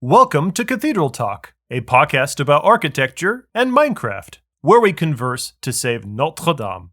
Welcome to Cathedral Talk, a podcast about architecture and Minecraft, where we converse to save Notre-Dame.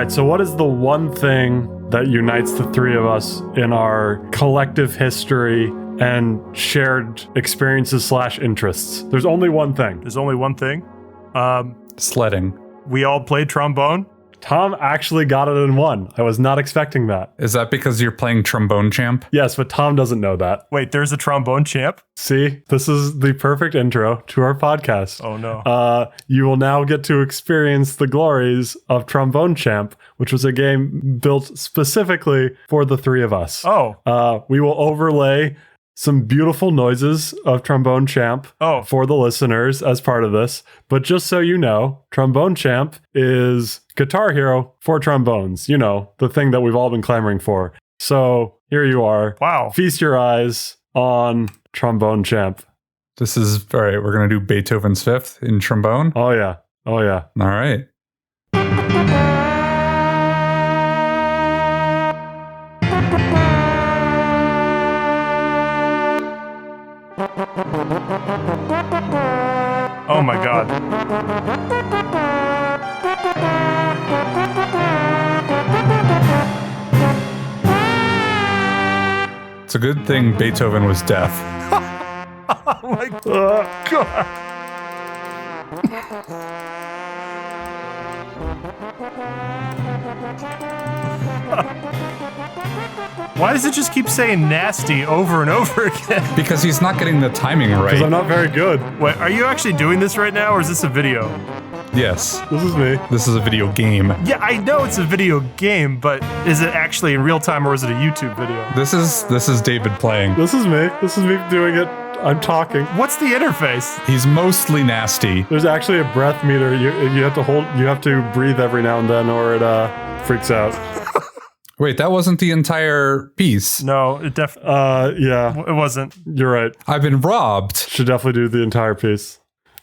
So what is the one thing that unites the three of us in our collective history and shared experiences / interests? There's only one thing. There's only one thing. Sledding. We all played trombone. Tom actually got it in one. I was not expecting that. Is that because you're playing trombone champ? Yes, but Tom doesn't know that. Wait, there's a trombone champ? See, this is the perfect intro to our podcast. Oh, no. You will now get to experience the glories of Trombone Champ, which was a game built specifically for the three of us. Oh. We will overlay some beautiful noises of Trombone Champ for the listeners as part of this. But just so you know, Trombone Champ is Guitar Hero for trombones. You know, the thing that we've all been clamoring for. So here you are. Wow. Feast your eyes on Trombone Champ. This is, all right, we're going to do Beethoven's Fifth in trombone? Oh, yeah. Oh, yeah. All right. Oh, my God. It's a good thing Beethoven was deaf. Oh, my God. Why does it just keep saying nasty over and over again? Because he's not getting the timing Because right. I'm not very good. Wait, are you actually doing this right now, or is this a video? Yes. This is me. This is a video game. Yeah, I know it's a video game, but is it actually in real time, or is it a YouTube video? This is David playing. This is me. This is me doing it. I'm talking. What's the interface? He's mostly nasty. There's actually a breath meter. You have to breathe every now and then, or it freaks out. Wait, that wasn't the entire piece. No, it definitely. Yeah, It wasn't. you're right. I've been robbed. Should definitely do the entire piece.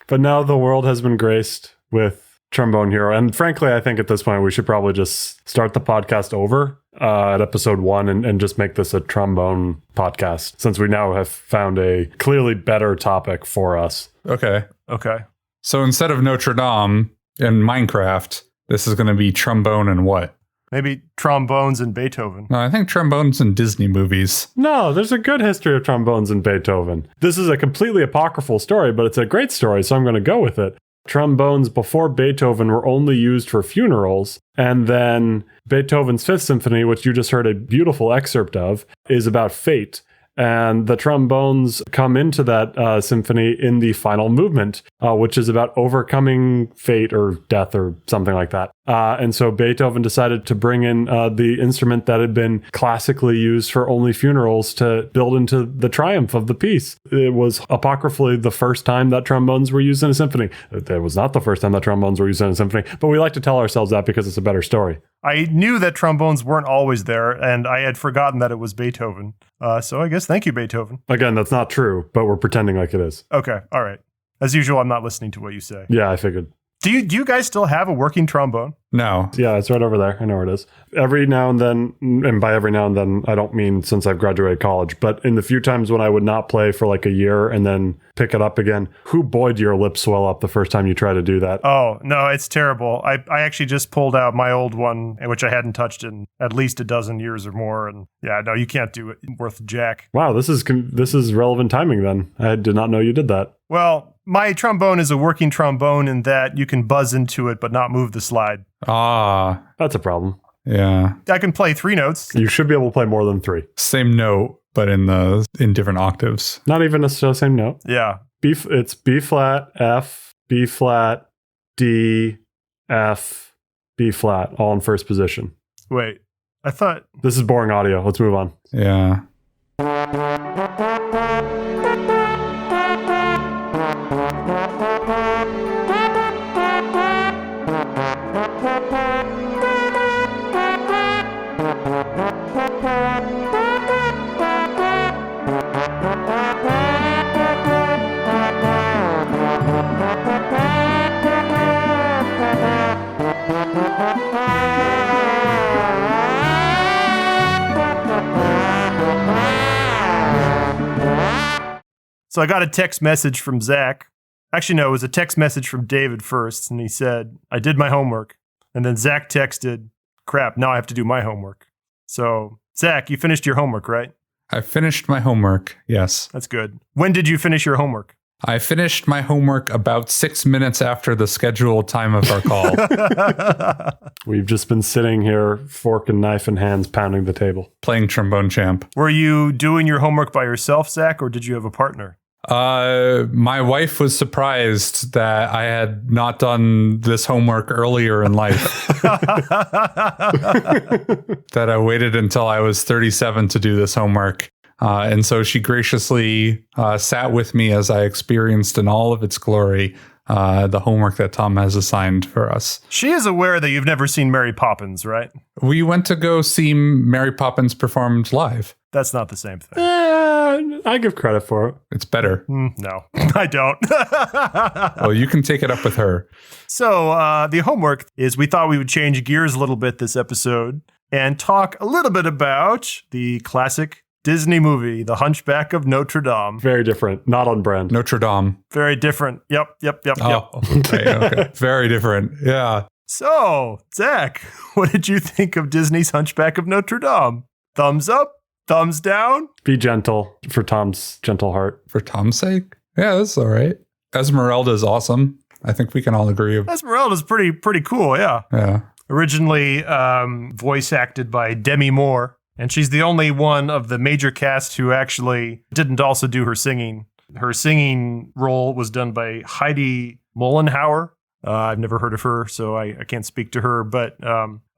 But now the world has been graced with Trombone Hero, and frankly, I think at this point we should probably just start the podcast over at episode 1 and just make this a trombone podcast, since we now have found a clearly better topic for us. Okay. Okay. So instead of Notre Dame and Minecraft, this is going to be trombone and what? Maybe trombones and Beethoven. No, I think trombones in Disney movies. No, there's a good history of trombones in Beethoven. This is a completely apocryphal story, but it's a great story, so I'm going to go with it. Trombones before Beethoven were only used for funerals, and then Beethoven's Fifth Symphony, which you just heard a beautiful excerpt of, is about fate. And the trombones come into that symphony in the final movement, which is about overcoming fate or death or something like that. And so Beethoven decided to bring in the instrument that had been classically used for only funerals to build into the triumph of the piece. It was apocryphally the first time that trombones were used in a symphony. It was not the first time that trombones were used in a symphony, but we like to tell ourselves that because it's a better story. I knew that trombones weren't always there, and I had forgotten that it was Beethoven. So I guess thank you, Beethoven. Again, that's not true, but we're pretending like it is. Okay, all right. As usual, I'm not listening to what you say. Yeah, I figured. Do you guys still have a working trombone? No. Yeah, it's right over there. I know where it is. Every now and then, and by every now and then, I don't mean since I've graduated college, but in the few times when I would not play for like a year and then pick it up again, boy, do your lips swell up the first time you try to do that. Oh, no, it's terrible. I actually just pulled out my old one, which I hadn't touched in at least a dozen years or more. And yeah, no, you can't do it worth jack. Wow, this is relevant timing then. I did not know you did that. Well, my trombone is a working trombone in that you can buzz into it but not move the slide. Ah. That's a problem. Yeah. I can play 3 notes. You should be able to play more than 3. Same note, but in different octaves. Not even necessarily the same note. Yeah. It's B flat, F, B flat, D, F, B flat, all in first position. Wait, I thought... This is boring audio. Let's move on. Yeah. So I got a text message from Zack. Actually, no, it was a text message from David first, and he said, I did my homework. And then Zack texted, crap, now I have to do my homework. So, Zack, you finished your homework, right? I finished my homework, yes. That's good. When did you finish your homework? I finished my homework about 6 minutes after the scheduled time of our call. We've just been sitting here, fork and knife in hands, pounding the table. Playing trombone champ. Were you doing your homework by yourself, Zack, or did you have a partner? My wife was surprised that I had not done this homework earlier in life. That I waited until I was 37 to do this homework. And so she graciously sat with me as I experienced in all of its glory the homework that Tom has assigned for us. She is aware that you've never seen Mary Poppins, right? We went to go see Mary Poppins performed live. That's not the same thing. I give credit for it. It's better. No, I don't. Well, you can take it up with her. So the homework is we thought we would change gears a little bit this episode and talk a little bit about the classic Disney movie, The Hunchback of Notre-Dame. Very different. Not on brand. Notre Dame. Very different. Yep. Oh, okay. Very different. Yeah. So, Zack, what did you think of Disney's Hunchback of Notre-Dame? Thumbs up? Thumbs down? Be gentle for Tom's gentle heart. For Tom's sake? Yeah, that's all right. Esmeralda is awesome. I think we can all agree. Esmeralda's pretty cool, yeah. Yeah. Originally voice acted by Demi Moore, and she's the only one of the major cast who actually didn't also do her singing. Her singing role was done by Heidi Mollenhauer. I've never heard of her, so I can't speak to her, but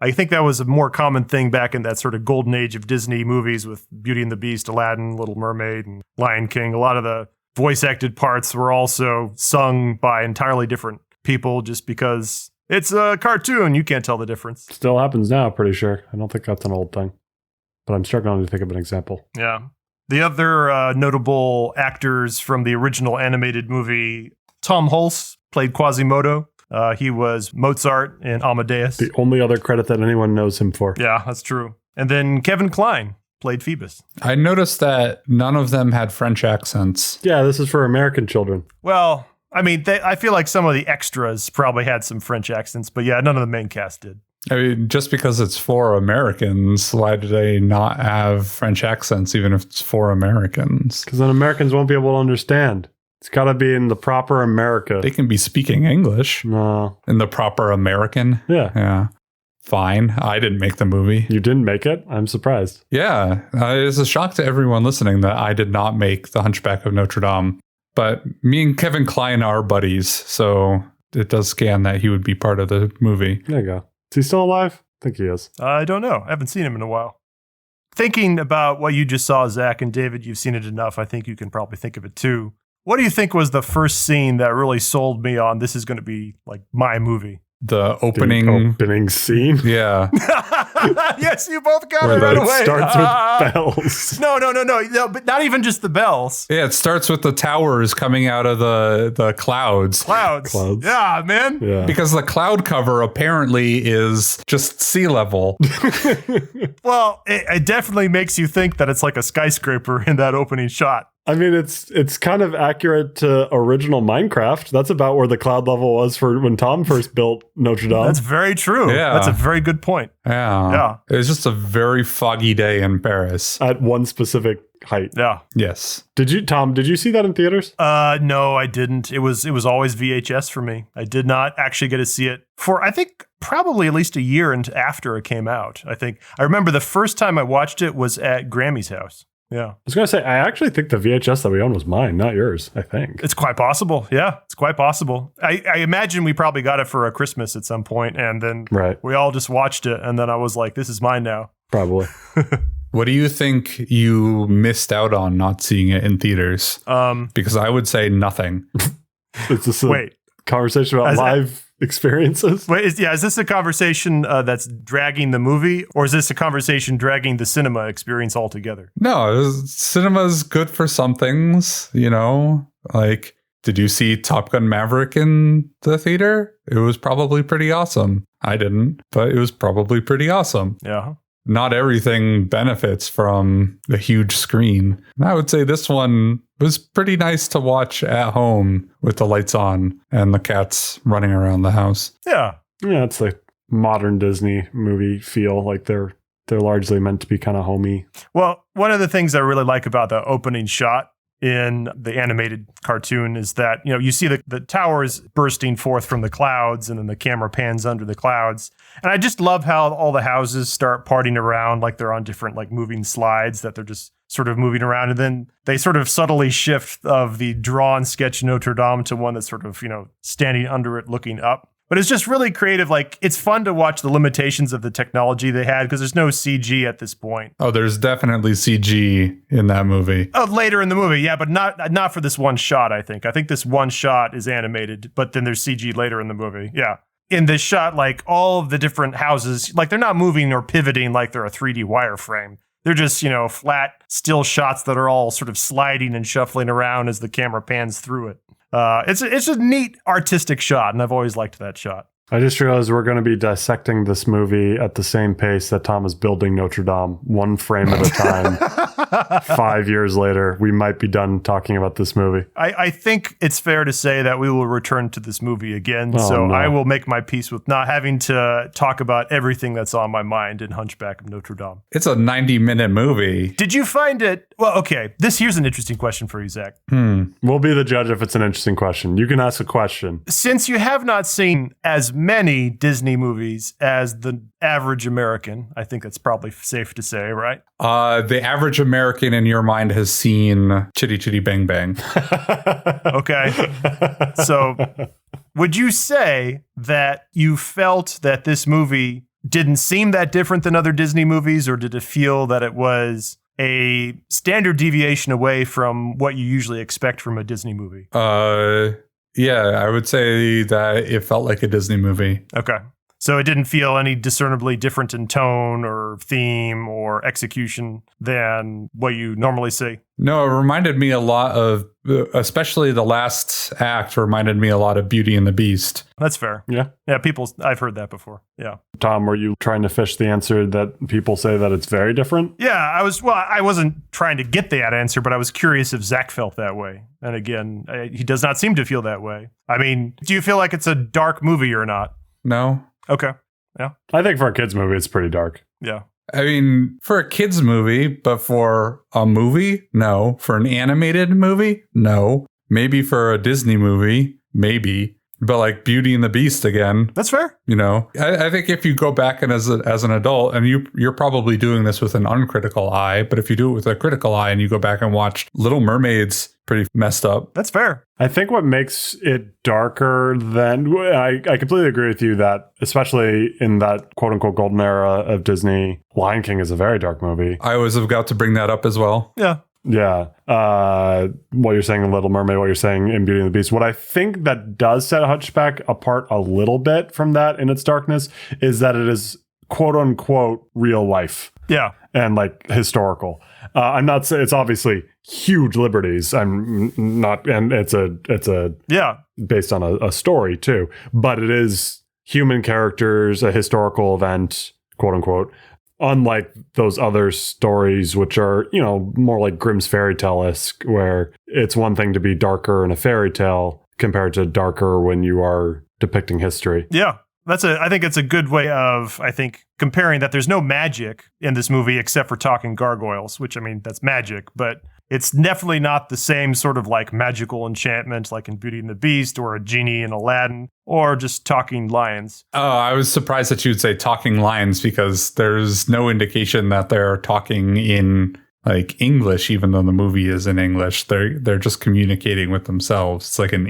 I think that was a more common thing back in that sort of golden age of Disney movies with Beauty and the Beast, Aladdin, Little Mermaid, and Lion King. A lot of the voice-acted parts were also sung by entirely different people just because it's a cartoon. You can't tell the difference. Still happens now, pretty sure. I don't think that's an old thing. But I'm struggling to think of an example. Yeah. The other notable actors from the original animated movie, Tom Hulse played Quasimodo. He was Mozart in Amadeus. The only other credit that anyone knows him for. Yeah, that's true. And then Kevin Kline played Phoebus. I noticed that none of them had French accents. Yeah, this is for American children. Well, I mean, I feel like some of the extras probably had some French accents, but yeah, none of the main cast did. I mean, just because it's for Americans, why do they not have French accents, even if it's for Americans? Because then Americans won't be able to understand. It's got to be in the proper America. They can be speaking English. No. In the proper American. Yeah. Yeah. Fine. I didn't make the movie. You didn't make it? I'm surprised. Yeah. It's a shock to everyone listening that I did not make The Hunchback of Notre-Dame. But me and Kevin Kline are buddies, so it does scan that he would be part of the movie. There you go. Is he still alive? I think he is. I don't know. I haven't seen him in a while. Thinking about what you just saw, Zach, and David, you've seen it enough. I think you can probably think of it too. What do you think was the first scene that really sold me on this is going to be like my movie? The opening scene? Yeah. Yes, you both got where it right it away. Starts with bells. No, but not even just the bells. Yeah, it starts with the towers coming out of the clouds. Clouds. Yeah, man. Yeah. Because the cloud cover apparently is just sea level. Well, it definitely makes you think that it's like a skyscraper in that opening shot. I mean, it's kind of accurate to original Minecraft. That's about where the cloud level was for when Tom first built Notre Dame. That's very true. Yeah. That's a very good point. Yeah. It was just a very foggy day in Paris. At one specific height. Yeah. Yes. Did you see that in theaters? No, I didn't. It was always VHS for me. I did not actually get to see it for, I think probably at least a year after it came out, I think. I remember the first time I watched it was at Grammy's house. Yeah. I was going to say, I actually think the VHS that we own was mine, not yours, I think. It's quite possible. Yeah, it's quite possible. I imagine we probably got it for a Christmas at some point, and then we all just watched it, and then I was like, this is mine now. Probably. What do you think you missed out on not seeing it in theaters? Because I would say nothing. It's just a conversation about live experiences. Wait, is this a conversation that's dragging the movie, or is this a conversation dragging the cinema experience altogether? No, cinema's good for some things, you know? Like, did you see Top Gun Maverick in the theater? It was probably pretty awesome. I didn't, but it was probably pretty awesome. Yeah. Not everything benefits from a huge screen. And I would say this one was pretty nice to watch at home with the lights on and the cats running around the house. Yeah. Yeah, it's like modern Disney movie feel. Like they're largely meant to be kind of homey. Well, one of the things I really like about the opening shot in the animated cartoon is that, you know, you see the towers bursting forth from the clouds, and then the camera pans under the clouds. And I just love how all the houses start parting around like they're on different like moving slides, that they're just sort of moving around. And then they sort of subtly shift of the drawn sketch Notre-Dame to one that's sort of, you know, standing under it looking up. But it's just really creative. Like, it's fun to watch the limitations of the technology they had, because there's no CG at this point. Oh, there's definitely CG in that movie. Oh, later in the movie, yeah, but not for this one shot, I think. I think this one shot is animated, but then there's CG later in the movie, yeah. In this shot, like, all of the different houses, like, they're not moving or pivoting like they're a 3D wireframe. They're just, you know, flat, still shots that are all sort of sliding and shuffling around as the camera pans through it. It's a neat artistic shot, and I've always liked that shot. I just realized we're going to be dissecting this movie at the same pace that Tom is building Notre Dame, one frame at a time. 5 years later, we might be done talking about this movie. I think it's fair to say that we will return to this movie again, no. I will make my peace with not having to talk about everything that's on my mind in Hunchback of Notre-Dame. It's a 90-minute movie. Did you find it... Well, okay, here's an interesting question for you, Zach. We'll be the judge if it's an interesting question. You can ask a question. Since you have not seen as many Disney movies as the average American, I think that's probably safe to say, right? The average American in your mind has seen Chitty Chitty Bang Bang. Okay. So would you say that you felt that this movie didn't seem that different than other Disney movies, or did it feel that it was a standard deviation away from what you usually expect from a Disney movie? Yeah, I would say that it felt like a Disney movie. Okay. So it didn't feel any discernibly different in tone or theme or execution than what you normally see? No, it reminded me a lot of, especially the last act reminded me a lot of Beauty and the Beast. That's fair. Yeah. Yeah, I've heard that before. Yeah. Tom, were you trying to fish the answer that people say that it's very different? Yeah, I wasn't trying to get that answer, but I was curious if Zack felt that way. And again, he does not seem to feel that way. I mean, do you feel like it's a dark movie or not? No. Okay. Yeah. I think for a kid's movie, it's pretty dark. Yeah. I mean, for a kid's movie, but for a movie, no. For an animated movie, no. Maybe for a Disney movie, maybe. But like Beauty and the Beast again. That's fair. You know, I think if you go back and as an adult, and you're probably doing this with an uncritical eye, but if you do it with a critical eye and you go back and watch Little Mermaid's pretty messed up. That's fair. I think what makes it darker than... I completely agree with you that, especially in that quote-unquote golden era of Disney, Lion King is a very dark movie. I was about to bring that up as well. Yeah. Yeah. What you're saying in Little Mermaid, what you're saying in Beauty and the Beast. What I think that does set Hunchback apart a little bit from that in its darkness is that it is quote-unquote real life. Yeah. And like historical. I'm not saying it's obviously huge liberties. I'm not, and it's a based on a story too, but it is human characters, a historical event, quote unquote. Unlike those other stories, which are, you know, more like Grimm's fairy tale-esque, where it's one thing to be darker in a fairy tale compared to darker when you are depicting history. Yeah. I think it's a good way of, comparing that there's no magic in this movie except for talking gargoyles, which, I mean, that's magic, but it's definitely not the same sort of like magical enchantment like in Beauty and the Beast or a genie in Aladdin or just talking lions. Oh, I was surprised that you'd say talking lions because there's no indication that they're talking in like English, even though the movie is in English. They're just communicating with themselves. It's like an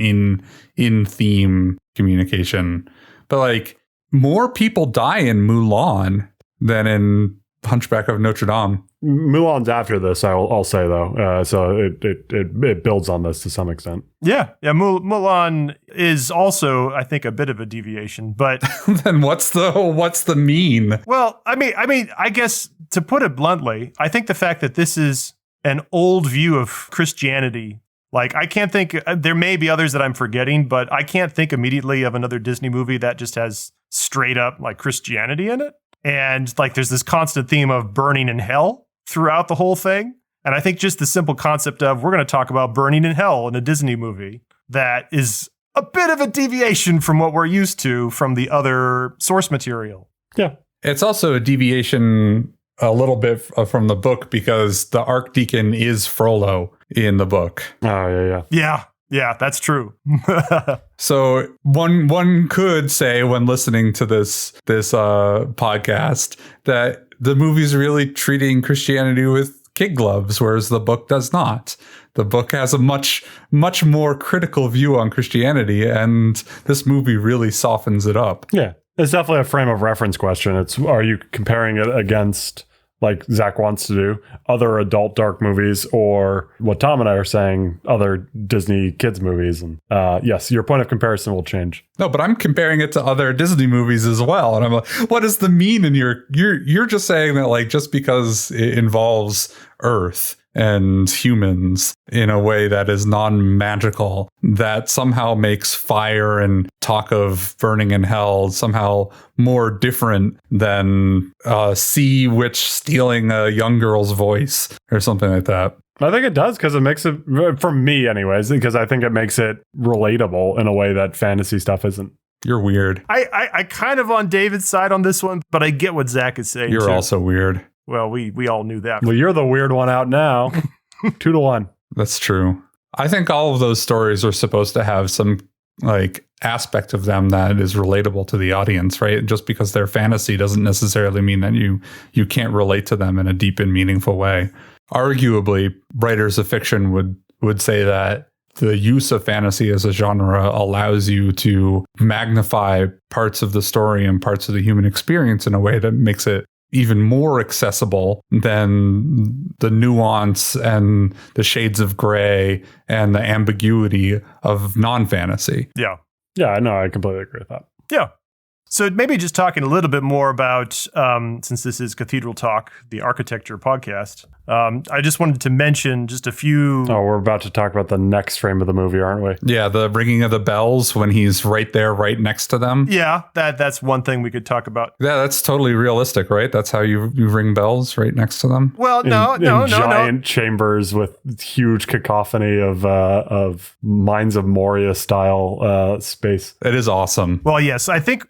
in theme communication. But like more people die in Mulan than in Hunchback of Notre-Dame. Mulan's after this, I'll say though, so it builds on this to some extent. Yeah. Mulan is also, I think, a bit of a deviation, but Then what's the mean? well, I mean, I guess to put it bluntly, I think the fact that this is an old view of Christianity, like I can't think. There may be others that I'm forgetting, but I can't think immediately of another Disney movie that just has straight up like Christianity in it. And like there's this constant theme of burning in hell throughout the whole thing. And I think just the simple concept of we're going to talk about burning in hell in a Disney movie that is a bit of a deviation from what we're used to from the other source material. Yeah. It's also a deviation a little bit from the book because the archdeacon is Frollo in the book. Oh, yeah. Yeah, that's true. So one could say when listening to this podcast that the movie's really treating Christianity with kid gloves, whereas the book does not. The book has a much more critical view on Christianity, and this movie really softens it up. Yeah. It's definitely a frame of reference question. Are you comparing it against, like Zack wants to do, other adult dark movies, or what Tom and I are saying, other Disney kids movies? And yes, your point of comparison will change. No, but I'm comparing it to other Disney movies as well. And I'm like, what does the mean in you're just saying that like just because it involves Earth and humans in a way that is non-magical, that somehow makes fire and talk of burning in hell somehow more different than sea witch stealing a young girl's voice or something like that. I think it does because it makes it, for me anyways, because I think it makes it relatable in a way that fantasy stuff isn't. You're weird. I kind of on David's side on this one, but I get what Zach is saying. You're too. also weird. Well, we all knew that. Well, you're the weird one out now. 2-1. That's true. I think all of those stories are supposed to have some like aspect of them that is relatable to the audience, right? Just because they're fantasy doesn't necessarily mean that you can't relate to them in a deep and meaningful way. Arguably, writers of fiction would say that the use of fantasy as a genre allows you to magnify parts of the story and parts of the human experience in a way that makes it even more accessible than the nuance and the shades of gray and the ambiguity of non-fantasy. Yeah. Yeah, I know. I completely agree with that. Yeah. So maybe just talking a little bit more about, since this is Cathedral Talk, the architecture podcast, I just wanted to mention just a few... Oh, we're about to talk about the next frame of the movie, aren't we? Yeah, the ringing of the bells when he's right there, right next to them. Yeah, that's one thing we could talk about. Yeah, that's totally realistic, right? That's how you ring bells right next to them. Well, In no. giant chambers with huge cacophony of Mines of Moria style space. It is awesome. Well, yes, I think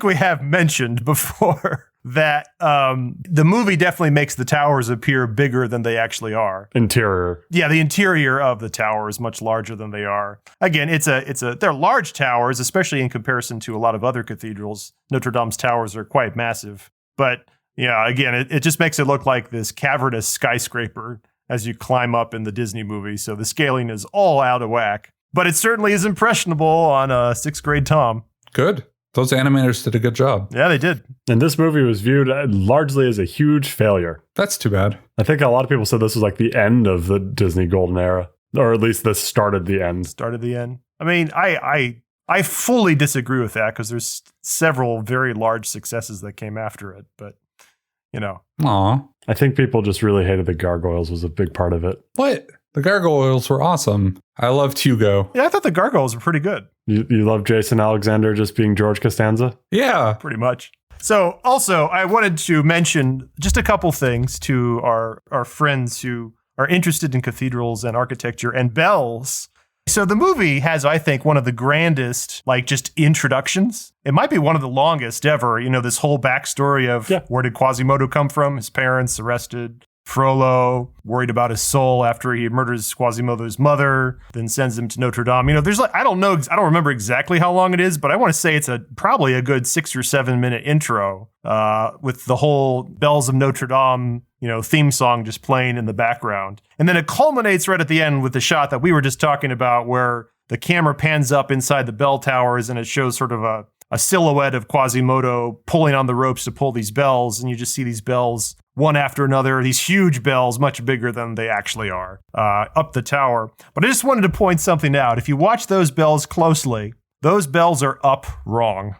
we have mentioned before that the movie definitely makes the towers appear bigger than they actually are. Interior. Yeah, the interior of the tower is much larger than they are. Again, they're large towers, especially in comparison to a lot of other cathedrals. Notre Dame's towers are quite massive. But yeah, again, it just makes it look like this cavernous skyscraper as you climb up in the Disney movie. So the scaling is all out of whack. But it certainly is impressionable on sixth grade Tom. Good. Those animators did a good job. Yeah, they did. And this movie was viewed largely as a huge failure. That's too bad. I think a lot of people said this was like the end of the Disney golden era, or at least this started the end. Started the end. I mean, I fully disagree with that because there's several very large successes that came after it. But, you know. Aw. I think people just really hated the gargoyles was a big part of it. What? The gargoyles were awesome. I loved Hugo. Yeah, I thought the gargoyles were pretty good. You love Jason Alexander just being George Costanza? Yeah. Pretty much. So also, I wanted to mention just a couple things to our friends who are interested in cathedrals and architecture and bells. So the movie has, I think, one of the grandest, like, just introductions. It might be one of the longest ever. You know, this whole backstory of where did Quasimodo come from? His parents arrested. Frollo, worried about his soul after he murders Quasimodo's mother, then sends him to Notre Dame. There's I don't remember exactly how long it is, but I want to say it's probably a good 6 or 7 minute intro with the whole Bells of Notre Dame, theme song just playing in the background. And then it culminates right at the end with the shot that we were just talking about where the camera pans up inside the bell towers and it shows sort of a silhouette of Quasimodo pulling on the ropes to pull these bells, and you just see these bells one after another, these huge bells, much bigger than they actually are, up the tower. But I just wanted to point something out. If you watch those bells closely, those bells are up wrong.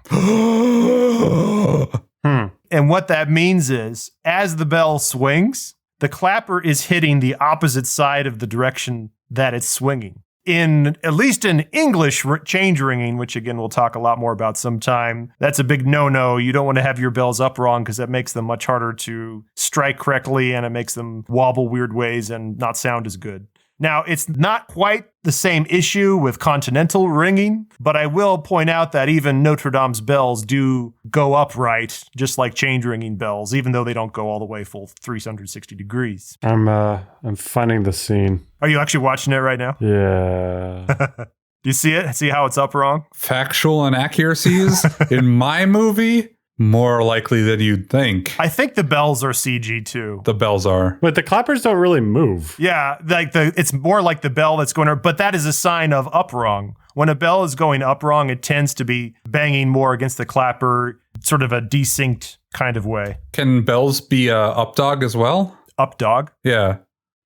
And what that means is, as the bell swings, the clapper is hitting the opposite side of the direction that it's swinging. At least in English change ringing, which again we'll talk a lot more about sometime, that's a big no-no. You don't want to have your bells up wrong because that makes them much harder to strike correctly and it makes them wobble weird ways and not sound as good. Now, it's not quite the same issue with continental ringing, but I will point out that even Notre Dame's bells do go upright, just like change ringing bells, even though they don't go all the way full 360 degrees. I'm finding the scene. Are you actually watching it right now? Yeah. Do you see it? See how it's up wrong? Factual inaccuracies in my movie? More likely than you'd think. I think the bells are CG too. The bells are. But the clappers don't really move. Yeah, it's more like the bell that's going, but that is a sign of up wrong. When a bell is going up wrong, it tends to be banging more against the clapper, sort of a desynced kind of way. Can bells be a up dog as well? Up dog? Yeah.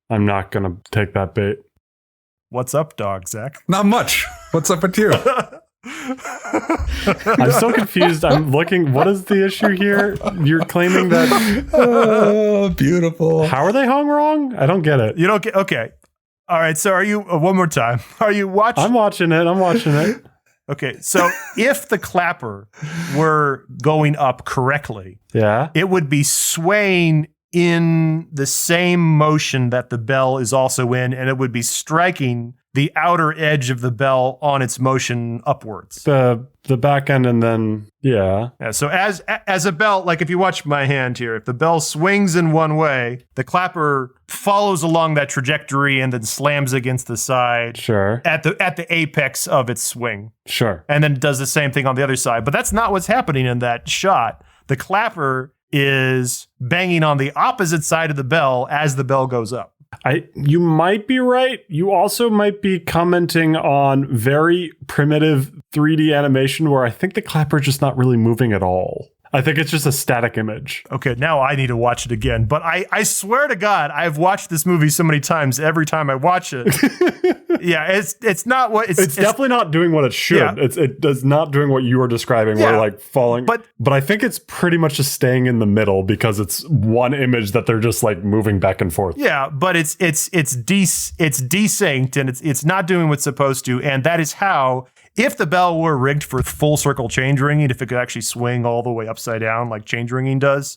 I'm not going to take that bait. What's up, dog, Zach? Not much. What's up with you? I'm so confused. I'm looking. What is the issue here? You're claiming that. Oh, beautiful. How are they hung wrong? I don't get it. You don't get. Okay. All right. So are you, one more time, are you watching? I'm watching it. Okay. So if the clapper were going up correctly, Yeah. it would be swaying in the same motion that the bell is also in, and it would be striking the outer edge of the bell on its motion upwards. The back end and then, yeah. Yeah, so as a bell, like if you watch my hand here, if the bell swings in one way, the clapper follows along that trajectory and then slams against the side. Sure. At the apex of its swing. Sure. And then does the same thing on the other side. But that's not what's happening in that shot. The clapper is banging on the opposite side of the bell as the bell goes up. You might be right. You also might be commenting on very primitive 3D animation where I think the clapper is just not really moving at all. I think it's just a static image. Okay, now I need to watch it again. But I swear to God, I've watched this movie so many times. Every time I watch it, yeah, it's not what it's definitely not doing what it should. Yeah. It does not doing what you were describing. Yeah. Where like falling, but I think it's pretty much just staying in the middle because it's one image that they're just like moving back and forth. Yeah, but it's desynced and it's not doing what's supposed to, and that is how. If the bell were rigged for full circle change ringing, if it could actually swing all the way upside down like change ringing does,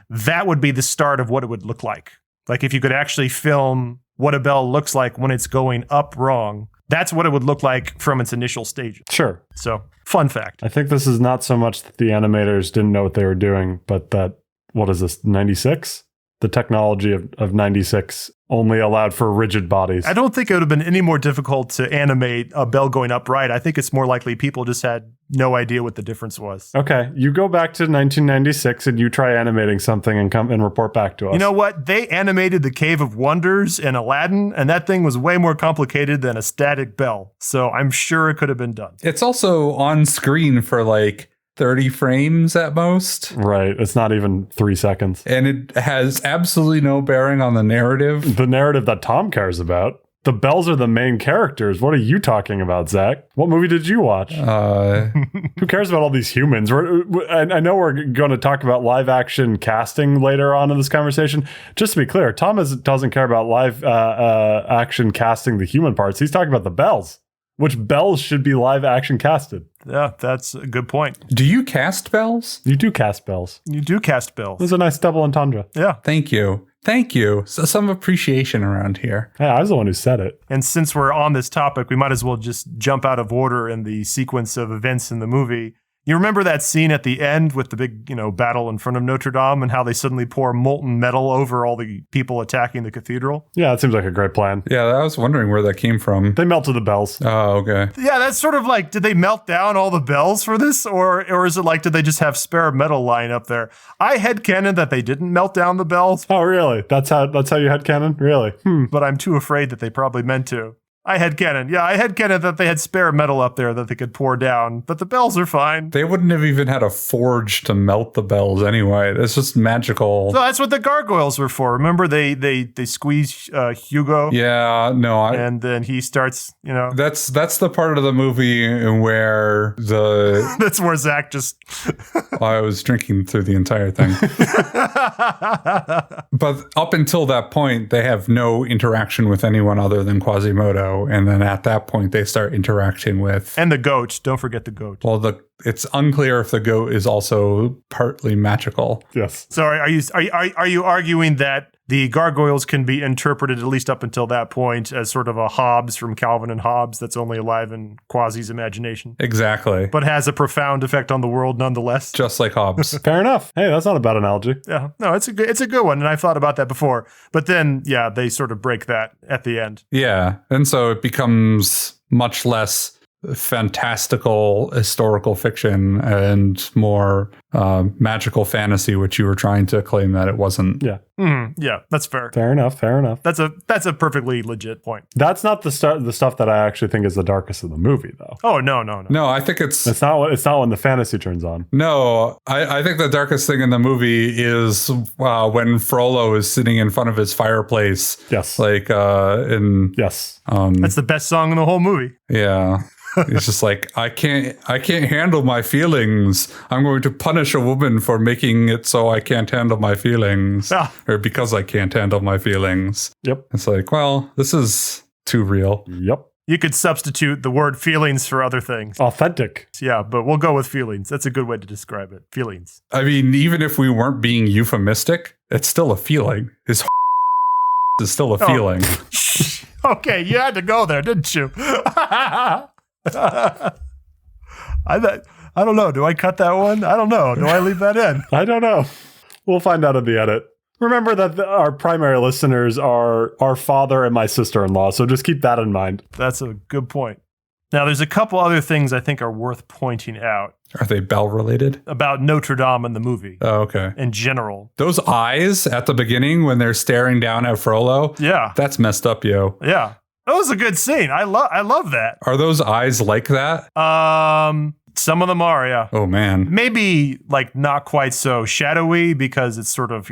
that would be the start of what it would look like. Like if you could actually film what a bell looks like when it's going up wrong, that's what it would look like from its initial stages. Sure. So, fun fact. I think this is not so much that the animators didn't know what they were doing, but that, what is this, 96? The technology of 96 only allowed for rigid bodies. I don't think it would have been any more difficult to animate a bell going upright. I think it's more likely people just had no idea what the difference was. Okay, you go back to 1996 and you try animating something and come and report back to us. You know what? They animated the Cave of Wonders in Aladdin, and that thing was way more complicated than a static bell. So I'm sure it could have been done. It's also on screen for like 30 frames at most. Right. It's not even 3 seconds. And it has absolutely no bearing on the narrative. The narrative that Tom cares about. The bells are the main characters. What are you talking about, Zach? What movie did you watch? Who cares about all these humans? I know we're going to talk about live action casting later on in this conversation. Just to be clear, Tom doesn't care about live action casting the human parts. He's talking about the bells. Which bells should be live action casted? Yeah, that's a good point. Do you cast bells? You do cast bells. You do cast bells. It was a nice double entendre. Yeah. Thank you. Thank you. So some appreciation around here. Yeah, I was the one who said it. And since we're on this topic, we might as well just jump out of order in the sequence of events in the movie. You remember that scene at the end with the big, battle in front of Notre Dame and how they suddenly pour molten metal over all the people attacking the cathedral? Yeah, that seems like a great plan. Yeah, I was wondering where that came from. They melted the bells. Oh, okay. Yeah, that's sort of like, did they melt down all the bells for this? Or is it like, did they just have spare metal lying up there? I headcanon that they didn't melt down the bells, Oh, really? That's how you headcanon? Really? but I'm too afraid that they probably meant to. I headcanon that they had spare metal up there that they could pour down, but the bells are fine. They wouldn't have even had a forge to melt the bells anyway. It's just magical. So that's what the gargoyles were for. Remember, they squeeze Hugo, Yeah, no, and then he starts, that's the part of the movie where the that's where Zack just. I was drinking through the entire thing. But up until that point, they have no interaction with anyone other than Quasimodo. And then at that point, they start interacting with... And the goat. Don't forget the goat. Well, it's unclear if the goat is also partly magical. Yes. So are you arguing that the gargoyles can be interpreted, at least up until that point, as sort of a Hobbes from Calvin and Hobbes that's only alive in Quasi's imagination? Exactly. But has a profound effect on the world nonetheless? Just like Hobbes. Fair enough. Hey, that's not a bad analogy. Yeah. No, it's a good one, and I've thought about that before. But then, yeah, they sort of break that at the end. Yeah. And so it becomes much less fantastical historical fiction and more magical fantasy, which you were trying to claim that it wasn't. Yeah. Yeah, that's fair. Fair enough. That's a perfectly legit point. That's not the stuff that I actually think is the darkest of the movie, though. Oh, no. No, I think It's not when the fantasy turns on. No, I think the darkest thing in the movie is when Frollo is sitting in front of his fireplace. Yes. That's the best song in the whole movie. Yeah. It's just like, I can't handle my feelings. I'm going to punish a woman for making it so I can't handle my feelings. Ah. Or because I can't handle my feelings. Yep. It's like, well, this is too real. Yep. You could substitute the word feelings for other things. Authentic. Yeah, but we'll go with feelings. That's a good way to describe it. Feelings. I mean, even if we weren't being euphemistic, it's still a feeling. His is still a feeling. Okay, you had to go there, didn't you? I don't know. Do I cut that one? I don't know. Do I leave that in? I don't know. We'll find out in the edit. Remember that our primary listeners are our father and my sister-in-law, so just keep that in mind. That's a good point. Now, there's a couple other things I think are worth pointing out. Are they Bell related? About Notre Dame in the movie. Oh, okay. In general. Those eyes at the beginning when they're staring down at Frollo. Yeah. That's messed up, yo. Yeah. That was a good scene. I love that. Are those eyes like that? Some of them are, yeah. Oh, man. Maybe like not quite so shadowy because it's sort of,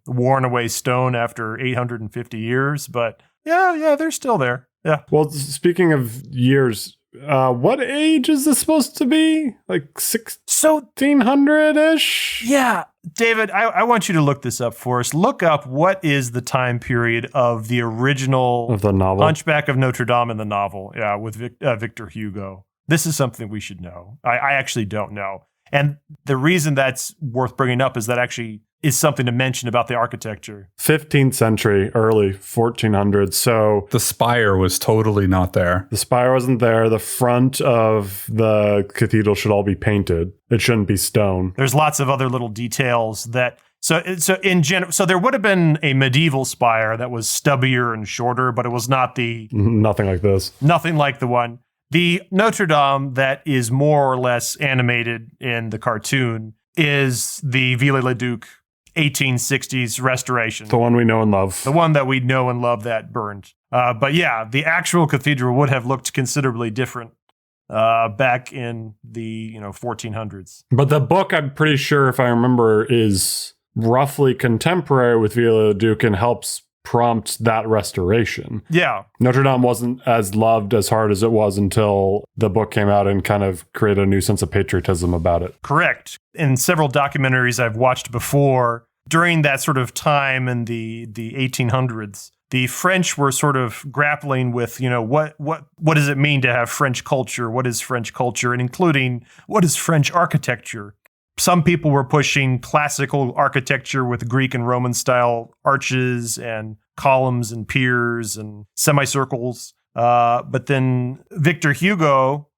worn away stone after 850 years. But yeah, they're still there. Yeah. Well, speaking of years, what age is this supposed to be? Like 1600-ish? Yeah. David, I want you to look this up for us. Look up what is the time period of the original Of the novel? Hunchback of Notre-Dame in the novel, yeah, with Victor Hugo. This is something we should know. I actually don't know. And the reason that's worth bringing up is that actually is something to mention about the architecture. 15th century, early 1400s. So The spire was totally not there. the spire wasn't there. The front of the cathedral should all be painted. It shouldn't be stone. There's lots of other little details that so in general. So there would have been a medieval spire that was stubbier and shorter, but it was not Nothing like this. nothing like the one. The Notre Dame that is more or less animated in the cartoon is the Viollet-le-Duc 1860s restoration. The one we know and love. The one that we know and love that burned. But yeah, the actual cathedral would have looked considerably different back in the 1400s. But the book, I'm pretty sure, if I remember, is roughly contemporary with Viollet-le-Duc and helps prompt that restoration. Yeah. Notre Dame wasn't as loved as hard as it was until the book came out and kind of created a new sense of patriotism about it. Correct. In several documentaries I've watched before, during that sort of time in the 1800s, the French were sort of grappling with, what does it mean to have French culture? What is French culture? And including, what is French architecture? Some people were pushing classical architecture with Greek and Roman style arches and columns and piers and semicircles. But then Victor Hugo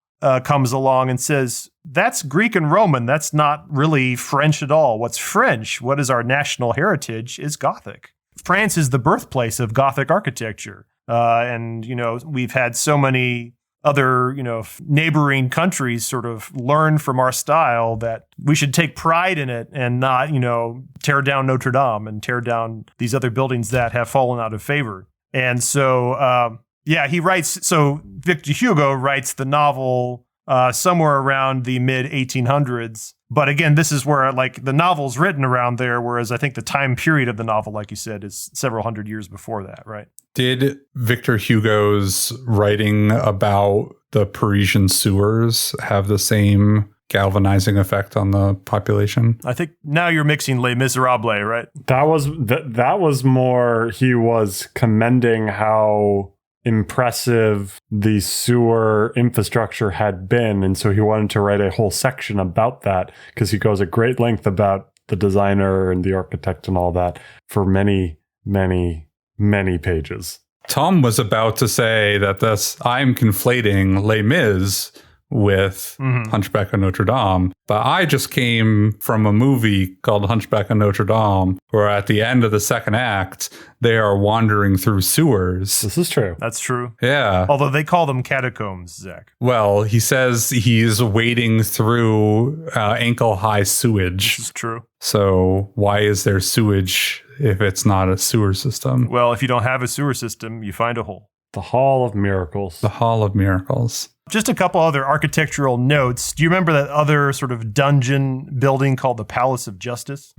comes along and says, that's Greek and Roman. That's not really French at all. What's French? What is our national heritage is Gothic. France is the birthplace of Gothic architecture. And, we've had so many other, neighboring countries sort of learn from our style that we should take pride in it and not, tear down Notre Dame and tear down these other buildings that have fallen out of favor. And so, Victor Hugo writes the novel somewhere around the mid 1800s. But again, this is where the novel's written around there, whereas I think the time period of the novel, like you said, is several hundred years before that, right? Did Victor Hugo's writing about the Parisian sewers have the same galvanizing effect on the population? I think now you're mixing Les Miserables, right? That was more, he was commending how impressive the sewer infrastructure had been, and so he wanted to write a whole section about that, because he goes at great length about the designer and the architect and all that for many, many, many pages. Tom was about to say that I'm conflating Les Mis with Hunchback of Notre-Dame, but I just came from a movie called Hunchback of Notre-Dame, where at the end of the second act, they are wandering through sewers. This is true. That's true. Yeah. Although they call them catacombs, Zach. Well, he says he's wading through ankle-high sewage. This is true. So why is there sewage if it's not a sewer system? Well, if you don't have a sewer system, you find a hole. The Hall of Miracles. The Hall of Miracles. Just a couple other architectural notes. Do you remember that other sort of dungeon building called the Palace of Justice,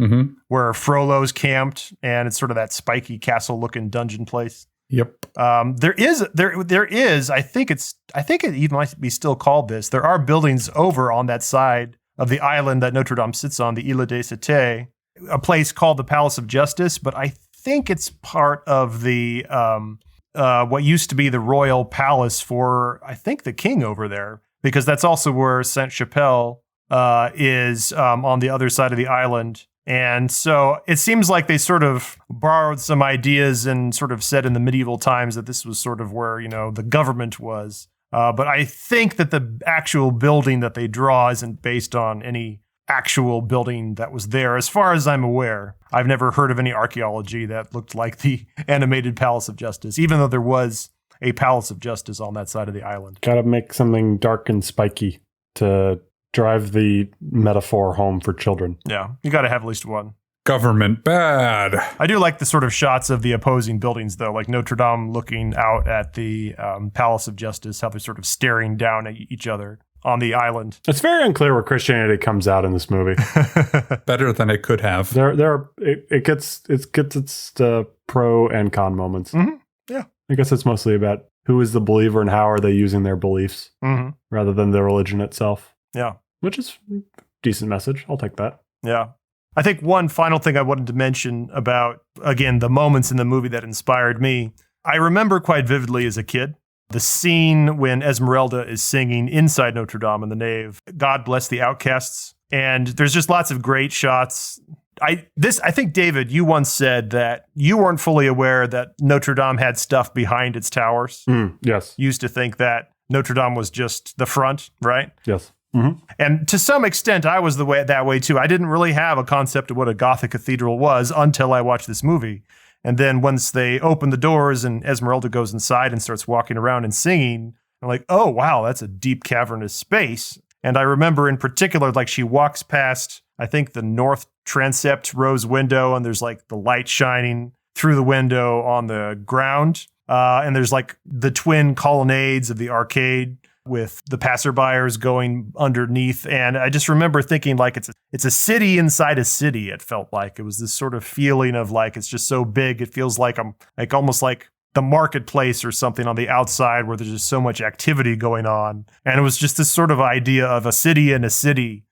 where Frollo's camped, and it's sort of that spiky castle-looking dungeon place? Yep. There is. I think it even might be still called this. There are buildings over on that side of the island that Notre Dame sits on, the Ile des Cité, a place called the Palace of Justice, but I think it's part of the what used to be the royal palace for, I think, the king over there, because that's also where Sainte-Chapelle is on the other side of the island. And so it seems like they sort of borrowed some ideas and sort of said in the medieval times that this was sort of where, the government was. But I think that the actual building that they draw isn't based on any actual building that was there. As far as I'm aware, I've never heard of any archaeology that looked like the animated Palace of Justice, even though there was a Palace of Justice on that side of the island. Gotta make something dark and spiky to drive the metaphor home for children. Yeah, you gotta have at least one. Government bad. I do like the sort of shots of the opposing buildings, though, like Notre Dame looking out at the Palace of Justice, how they're sort of staring down at each other on the island. It's very unclear where Christianity comes out in this movie. Better than it could have. It gets its pro and con moments. Mm-hmm. Yeah, I guess it's mostly about who is the believer and how are they using their beliefs rather than the religion itself. Yeah, which is a decent message. I'll take that. Yeah. I think one final thing I wanted to mention about, again, the moments in the movie that inspired me. I remember quite vividly as a kid the scene when Esmeralda is singing inside Notre Dame in the nave, God Bless the Outcasts. And there's just lots of great shots. I think, David, you once said that you weren't fully aware that Notre Dame had stuff behind its towers. Yes. You used to think that Notre Dame was just the front, right? Yes. And to some extent, I was that way too. I didn't really have a concept of what a Gothic cathedral was until I watched this movie. And then once they open the doors and Esmeralda goes inside and starts walking around and singing, I'm like, oh, wow, that's a deep cavernous space. And I remember in particular, like she walks past, I think, the north transept rose window, and there's like the light shining through the window on the ground. And there's like the twin colonnades of the arcade with the passerbyers going underneath. And I just remember thinking like it's a city inside a city. It felt like it was this sort of feeling of like, it's just so big. It feels like I'm like almost like the marketplace or something on the outside where there's just so much activity going on. And it was just this sort of idea of a city in a city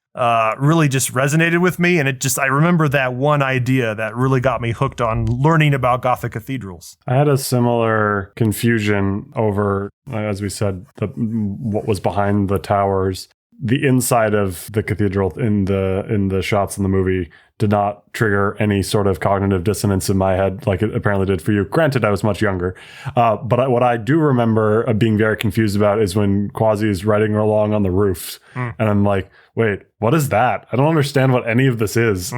really just resonated with me. And I remember that one idea that really got me hooked on learning about Gothic cathedrals. I had a similar confusion over, as we said, what was behind the towers. the inside of the cathedral in the shots in the movie did not trigger any sort of cognitive dissonance in my head like it apparently did for you. Granted, I was much younger. But what I do remember being very confused about is when Quasi is riding along on the roof. And I'm like, wait, what is that? I don't understand what any of this is.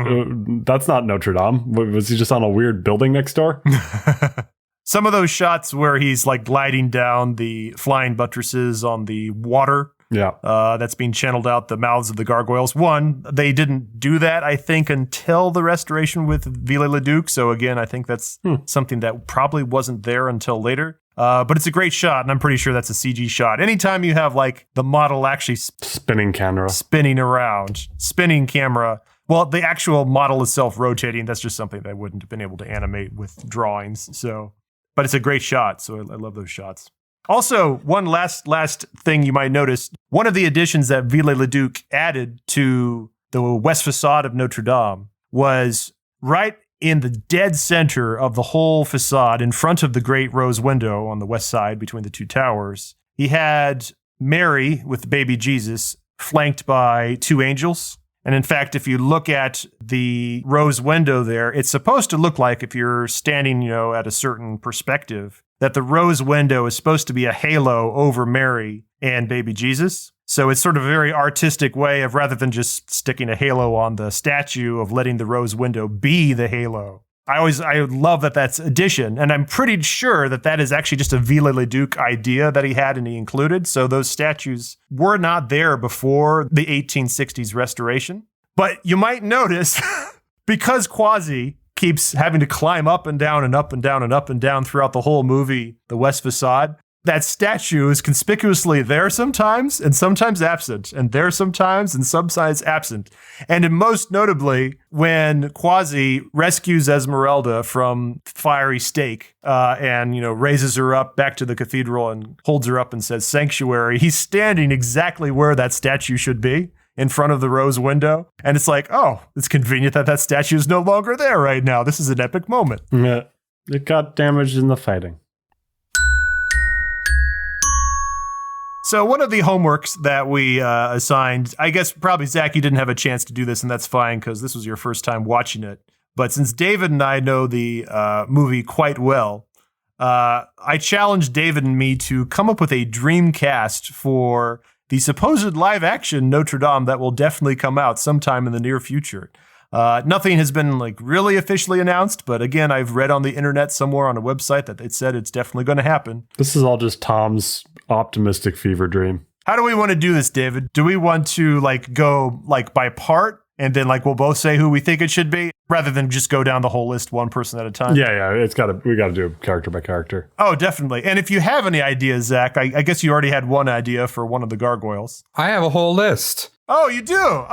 That's not Notre Dame. Was he just on a weird building next door? Some of those shots where he's like gliding down the flying buttresses on the water. Yeah. That's being channeled out the mouths of the gargoyles. One, they didn't do that, I think, until the restoration with Viollet-le-Duc. So again, I think that's something that probably wasn't there until later. But it's a great shot, and I'm pretty sure that's a CG shot. Anytime you have like the model actually spinning camera, spinning camera. Well, the actual model itself rotating, that's just something that I wouldn't have been able to animate with drawings. So, but it's a great shot. So I love those shots. Also, one last thing you might notice, one of the additions that Viollet-le-Duc added to the west facade of Notre Dame was right in the dead center of the whole facade, in front of the great rose window on the west side between the two towers. He had Mary with baby Jesus flanked by two angels. And in fact, if you look at the rose window there, it's supposed to look like, if you're standing, at a certain perspective, that the rose window is supposed to be a halo over Mary and baby Jesus. So it's sort of a very artistic way of, rather than just sticking a halo on the statue, of letting the rose window be the halo. I love that that's addition. And I'm pretty sure that that is actually just a Viollet-le-Duc idea that he had and he included. So those statues were not there before the 1860s restoration. But you might notice, because Quasi keeps having to climb up and down and up and down and up and down throughout the whole movie, the west facade, that statue is conspicuously there sometimes and sometimes absent, and there sometimes and sometimes absent. And most notably, when Quasi rescues Esmeralda from fiery stake and, raises her up back to the cathedral and holds her up and says sanctuary, he's standing exactly where that statue should be, in front of the rose window. And it's like, oh, it's convenient that statue is no longer there right now. This is an epic moment. Yeah, it got damaged in the fighting. So one of the homeworks that we assigned, I guess probably, Zach, you didn't have a chance to do this, and that's fine because this was your first time watching it. But since David and I know the movie quite well, I challenged David and me to come up with a dream cast for the supposed live-action Notre Dame that will definitely come out sometime in the near future. Nothing has been really officially announced, but again, I've read on the internet somewhere on a website that it said it's definitely going to happen. This is all just Tom's optimistic fever dream. How do we want to do this, David? Do we want to go by part, and then we'll both say who we think it should be, rather than just go down the whole list one person at a time? Yeah, we got to do character by character. Oh, definitely. And if you have any ideas, Zach, I guess you already had one idea for one of the gargoyles. I have a whole list. Oh, you do?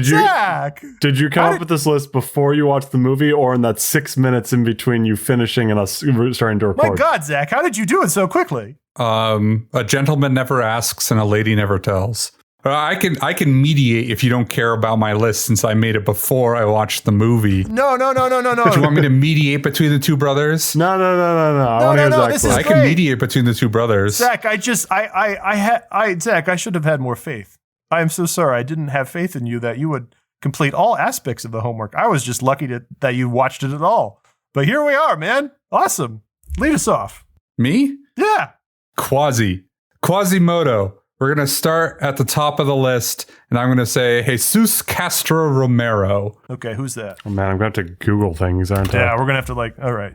Zach! Did you come up with this list before you watched the movie, or in that 6 minutes in between you finishing and us starting to record? My God, Zach, how did you do it so quickly? A gentleman never asks and a lady never tells. I can mediate if you don't care about my list, since I made it before I watched the movie. No. But you want me to mediate between the two brothers? No. I want to hear Zach's list. I can mediate between the two brothers. Zach, Zach, I should have had more faith. I am so sorry. I didn't have faith in you that you would complete all aspects of the homework. I was just lucky that you watched it at all. But here we are, man. Awesome. Lead us off. Me? Yeah. Quasimodo. We're going to start at the top of the list, and I'm going to say Jesus Castro Romero. Okay, who's that? Oh, man, I'm going to have to Google things, aren't I? Yeah, we're going to have to all right.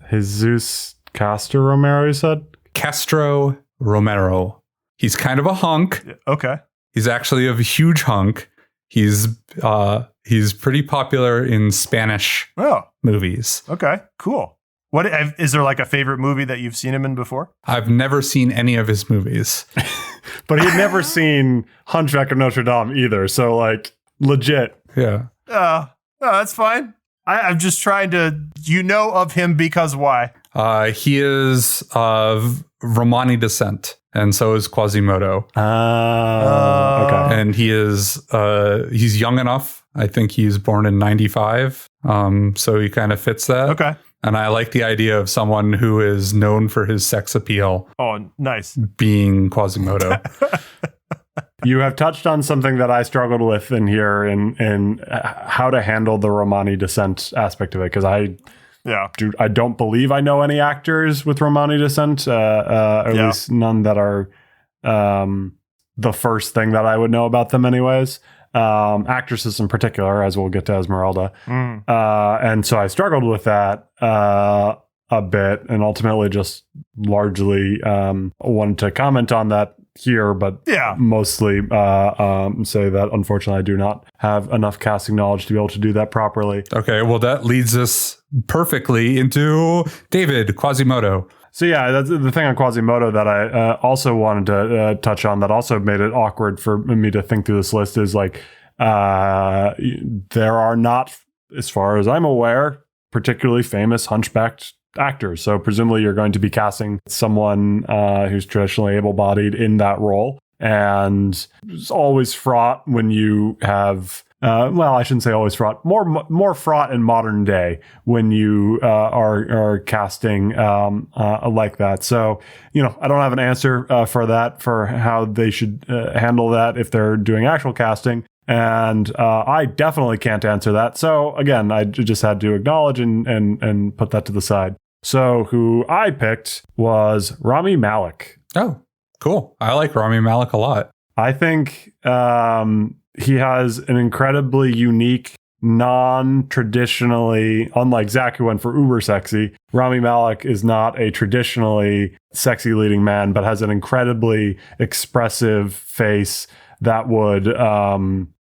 Jesus Castro Romero, you said? Castro Romero. He's kind of a hunk. Okay. He's actually a huge hunk. He's pretty popular in Spanish movies. Okay, cool. What is there a favorite movie that you've seen him in before? I've never seen any of his movies. But he'd never seen Hunchback of Notre-Dame either, so legit. Yeah. No, that's fine. I'm just trying to, of him because why? He is of Romani descent, and so is Quasimodo. Okay. And he's young enough. I think he's born in 95. So he kind of fits that. Okay. And I like the idea of someone who is known for his sex appeal. Oh, nice. Being Quasimodo. You have touched on something that I struggled with in here in how to handle the Romani descent aspect of it, because I don't believe I know any actors with Romani descent, at least none that are the first thing that I would know about them anyways. Actresses in particular, as we'll get to Esmeralda. And so I struggled with that a bit, and ultimately just largely wanted to comment on that here, but mostly say that unfortunately I do not have enough casting knowledge to be able to do that properly. Okay, well that leads us perfectly into David Quasimodo. So yeah, that's the thing on Quasimodo that I also wanted to touch on that also made it awkward for me to think through this list is like there are not, as far as I'm aware, particularly famous hunchbacked actors. So presumably you're going to be casting someone who's traditionally able-bodied in that role. And it's always fraught when you have, well, I shouldn't say always fraught, more fraught in modern day when you are casting like that. So, I don't have an answer for that, for how they should handle that if they're doing actual casting. And I definitely can't answer that. So again, I just had to acknowledge and put that to the side. So who I picked was Rami Malek. Oh, cool. I like Rami Malek a lot. I think he has an incredibly unique, non-traditionally, unlike Zack, who went for uber sexy, Rami Malek is not a traditionally sexy leading man, but has an incredibly expressive face that would...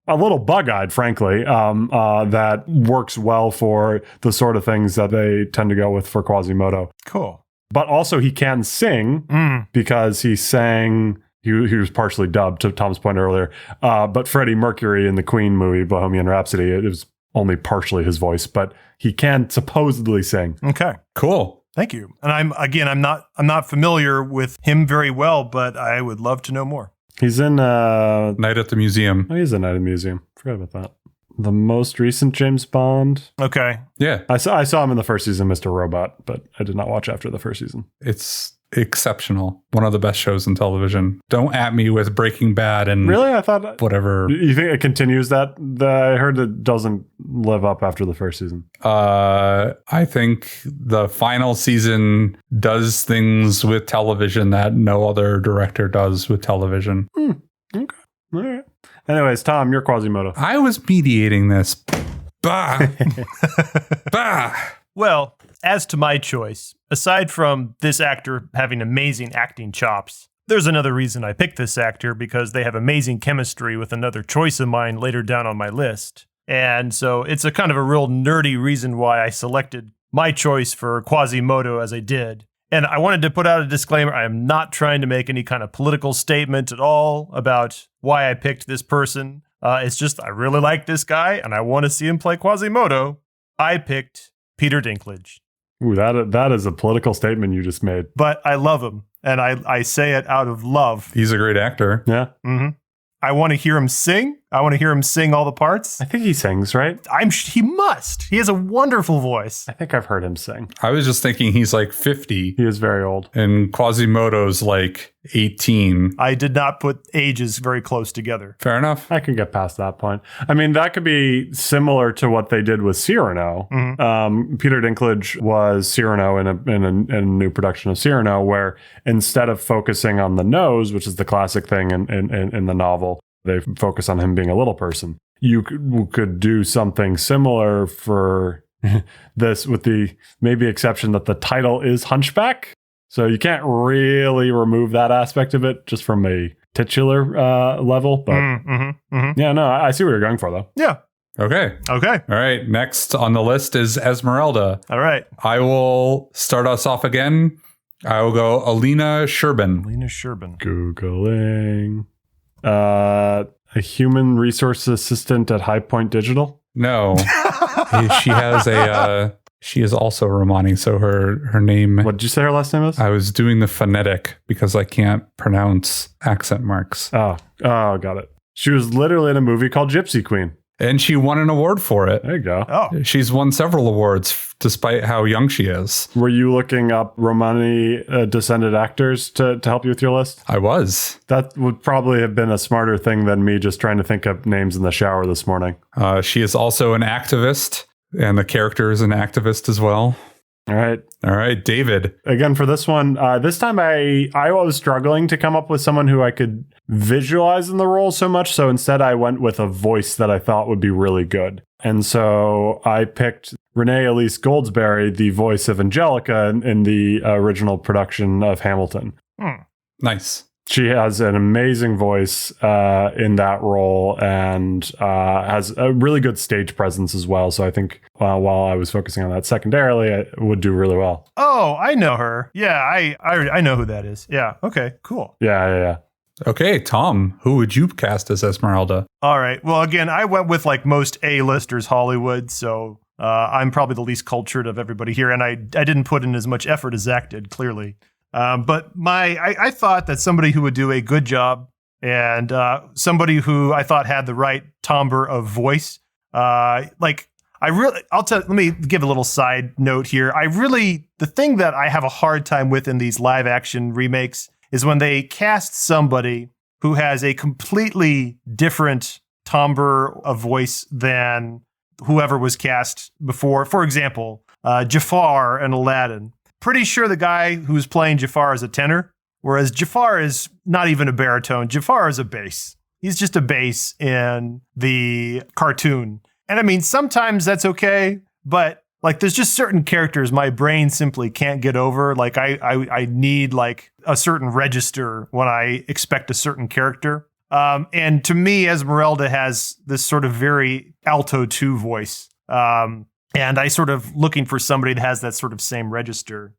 a little bug-eyed, frankly, that works well for the sort of things that they tend to go with for Quasimodo. Cool. But also he can sing because he sang, he was partially dubbed, to Tom's point earlier, but Freddie Mercury in the Queen movie, Bohemian Rhapsody, it was only partially his voice, but he can supposedly sing. Okay. Cool. Thank you. And I'm not familiar with him very well, but I would love to know more. He's in Night at the Museum. Oh, he's in Night at the Museum. Forgot about that. The most recent James Bond. Okay. Yeah. I saw him in the first season, Mr. Robot, but I did not watch after the first season. It's exceptional. One of the best shows in television. Don't at me with Breaking Bad and really, I thought whatever. You think it continues that? I heard it doesn't live up after the first season. I think the final season does things with television that no other director does with television. Okay. All right. Anyways, Tom, you're Quasimodo. I was mediating this. Bah. Bah. Well, as to my choice, aside from this actor having amazing acting chops, there's another reason I picked this actor, because they have amazing chemistry with another choice of mine later down on my list. And so it's a kind of a real nerdy reason why I selected my choice for Quasimodo as I did. And I wanted to put out a disclaimer. I am not trying to make any kind of political statement at all about why I picked this person. It's just I really like this guy and I want to see him play Quasimodo. I picked Peter Dinklage. Ooh, that is a political statement you just made. But I love him, and I say it out of love. He's a great actor. Yeah. Mm-hmm. I want to hear him sing. I want to hear him sing all the parts. I think he sings, right? He must. He has a wonderful voice. I think I've heard him sing. I was just thinking he's like 50. He is very old. And Quasimodo's like 18. I did not put ages very close together. Fair enough. I can get past that point. I mean, that could be similar to what they did with Cyrano. Mm-hmm. Peter Dinklage was Cyrano in a new production of Cyrano, where instead of focusing on the nose, which is the classic thing in the novel, they focus on him being a little person. You could do something similar for this, with the maybe exception that the title is Hunchback. So you can't really remove that aspect of it just from a titular level. But yeah, no, I see what you're going for, though. Yeah. Okay. All right. Next on the list is Esmeralda. All right. I will start us off again. I will go Alina Sherbin. Googling. A human resource assistant at High Point Digital? No. She is also Romani, so her name... What did you say her last name is? I was doing the phonetic because I can't pronounce accent marks. Oh, got it. She was literally in a movie called Gypsy Queen. And she won an award for it. There you go. Oh, She's won several awards despite how young she is. Were you looking up Romani descended actors to help you with your list? I was. That would probably have been a smarter thing than me just trying to think of names in the shower this morning. She is also an activist, and the character is an activist as well. All right, David. Again, for this one, this time I was struggling to come up with someone who I could visualize in the role so much. So instead, I went with a voice that I thought would be really good. And so I picked Renee Elise Goldsberry, the voice of Angelica in the original production of Hamilton. Nice. She has an amazing voice in that role and has a really good stage presence as well. So I think while I was focusing on that secondarily, it would do really well. Oh, I know her. Yeah, I know who that is. Yeah. Okay, cool. Yeah. Okay, Tom, who would you cast as Esmeralda? All right. Well, again, I went with like most A-listers Hollywood, so I'm probably the least cultured of everybody here, and I didn't put in as much effort as Zack did, clearly. But I thought that somebody who would do a good job and somebody who I thought had the right timbre of voice, let me give a little side note here. The thing that I have a hard time with in these live action remakes is when they cast somebody who has a completely different timbre of voice than whoever was cast before. For example, Jafar and Aladdin. Pretty sure the guy who's playing Jafar is a tenor, whereas Jafar is not even a baritone. Jafar is a bass. He's just a bass in the cartoon. And I mean, sometimes that's okay, but like there's just certain characters my brain simply can't get over. Like I need like a certain register when I expect a certain character. And to me, Esmeralda has this sort of very alto 2 voice. And I sort of looking for somebody that has that sort of same register.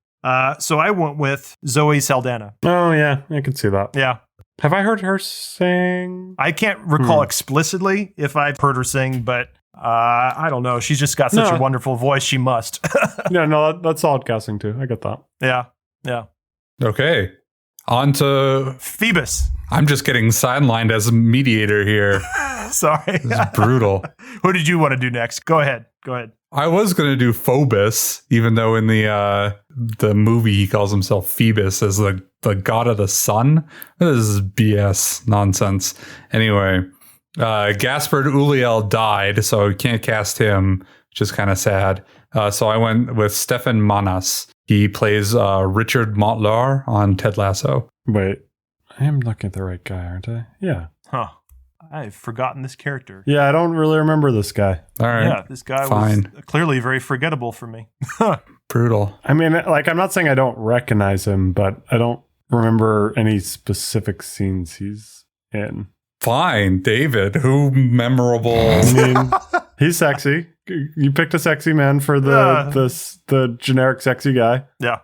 So I went with Zoe Saldana. Oh, yeah, I can see that. Yeah. Have I heard her sing? I can't recall explicitly if I've heard her sing, but I don't know. She's just got such a wonderful voice. She must. That's solid casting too. I get that. Yeah. Okay. On to Phoebus. I'm just getting sidelined as a mediator here. Sorry. This is brutal. Who did you want to do next? Go ahead. I was going to do Phobos, even though in the movie he calls himself Phoebus as the god of the sun. This is BS nonsense. Anyway, Gaspard Ulliel died, so I can't cast him, which is kind of sad. So I went with Stefan Manas. He plays Richard Montlar on Ted Lasso. Wait, I am looking at the right guy, aren't I? Yeah. Huh. I've forgotten this character. Yeah, I don't really remember this guy. All right. Yeah, this guy was clearly very forgettable for me. Brutal. I mean, like, I'm not saying I don't recognize him, but I don't remember any specific scenes he's in. Fine, David. Who memorable? I mean, he's sexy. You picked a sexy man for the generic sexy guy. Yeah.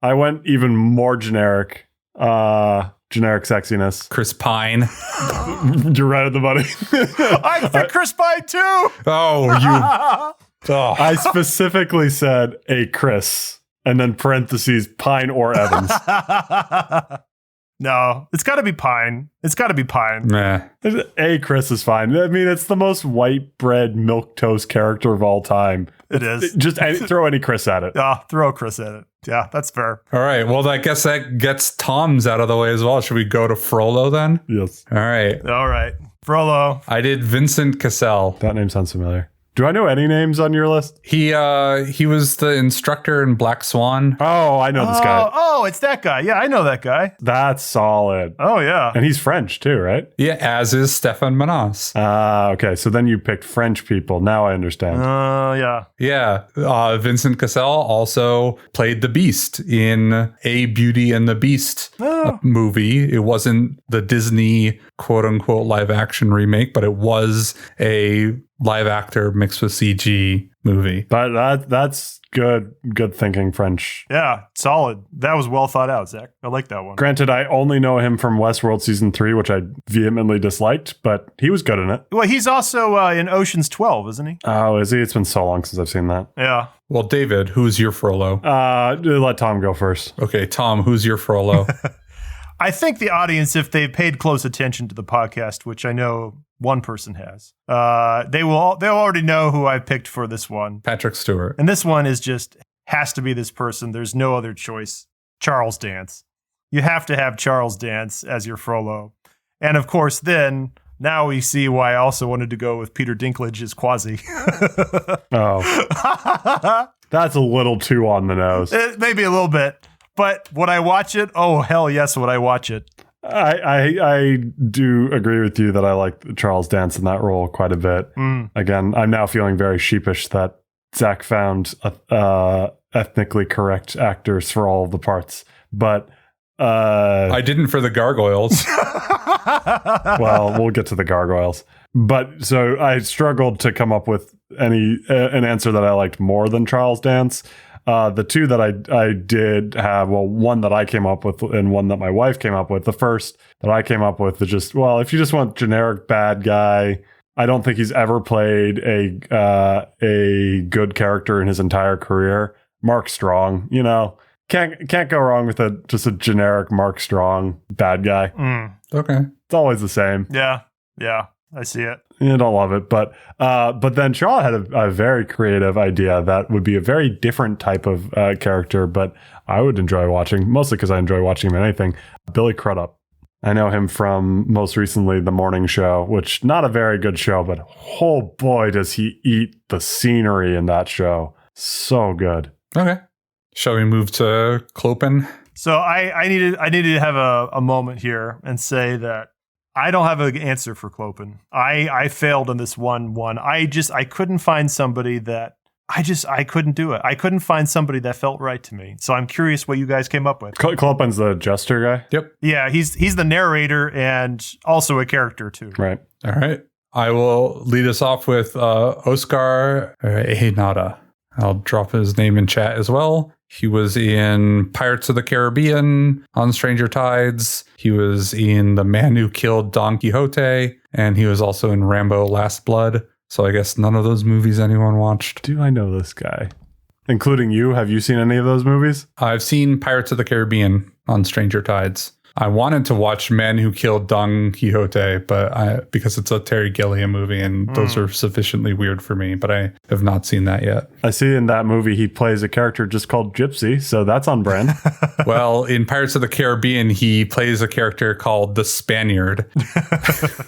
I went even more generic. Generic sexiness. Chris Pine. You're right at the money. I picked Chris Pine too. Oh, you. Oh. I specifically said a Chris and then parentheses Pine or Evans. No, it's got to be Pine. Meh. A Chris is fine. I mean, it's the most white bread milquetoast character of all time. It is. Just throw any Chris at it. Throw Chris at it. Yeah, that's fair. All right. Well, I guess that gets Tom's out of the way as well. Should we go to Frollo then? Yes. All right. Frollo. I did Vincent Cassell. That name sounds familiar. Do I know any names on your list? He was the instructor in Black Swan. Oh, I know this guy. Oh, it's that guy. Yeah, I know that guy. That's solid. Oh, yeah. And he's French too, right? Yeah, as is Stefan Manas. Okay. So then you picked French people. Now I understand. Yeah. Yeah. Vincent Cassell also played the Beast in A Beauty and the Beast movie. It wasn't the Disney quote unquote live action remake, but it was a live actor mixed with CG movie. But that's good thinking French. Yeah, solid. That was well thought out, Zach. I like that one. Granted, I only know him from Westworld Season 3, which I vehemently disliked, but he was good in it. Well, he's also in Ocean's 12, isn't he? Oh, is he? It's been so long since I've seen that. Yeah. Well, David, who's your Frollo? Let Tom go first. Okay, Tom, who's your Frollo? I think the audience, if they've paid close attention to the podcast, which I know One person has. They'll already know who I picked for this one. Patrick Stewart. And this one is just has to be this person. There's no other choice. Charles Dance. You have to have Charles Dance as your Frollo. And of course, then now we see why I also wanted to go with Peter Dinklage as Quasi. Oh, that's a little too on the nose. Maybe a little bit. But would I watch it? Oh, hell yes, would I watch it. I do agree with you that I like Charles Dance in that role quite a bit. Again, I'm now feeling very sheepish that Zack found ethnically correct actors for all of the parts. But I didn't for the gargoyles. Well, we'll get to the gargoyles. But so I struggled to come up with an answer that I liked more than Charles Dance. The two that I did have, well, one that I came up with and one that my wife came up with. The first that I came up with is just, well, if you just want generic bad guy, I don't think he's ever played a good character in his entire career. Mark Strong, can't go wrong with just a generic Mark Strong bad guy. Okay, it's always the same. Yeah, I see it. I don't love it, but then Shaw had a very creative idea that would be a very different type of character, but I would enjoy watching, mostly because I enjoy watching him in anything. Billy Crudup. I know him from most recently The Morning Show, which not a very good show, but oh boy, does he eat the scenery in that show. So good. Okay. Shall we move to Clopin? So I needed to have a moment here and say that I don't have an answer for Clopin. I failed on this one. I couldn't find somebody that I couldn't do it. I couldn't find somebody that felt right to me. So I'm curious what you guys came up with. Clopin's the jester guy? Yep. Yeah, he's the narrator and also a character too. Right. All right. I will lead us off with Oscar Ejenada. I'll drop his name in chat as well. He was in Pirates of the Caribbean, On Stranger Tides. He was in The Man Who Killed Don Quixote. And he was also in Rambo Last Blood. So I guess none of those movies anyone watched. Do I know this guy? Including you? Have you seen any of those movies? I've seen Pirates of the Caribbean, On Stranger Tides. I wanted to watch Man Who Killed Don Quixote, but because it's a Terry Gilliam movie and those are sufficiently weird for me, but I have not seen that yet. I see in that movie he plays a character just called Gypsy, so that's on brand. Well, in Pirates of the Caribbean, he plays a character called the Spaniard.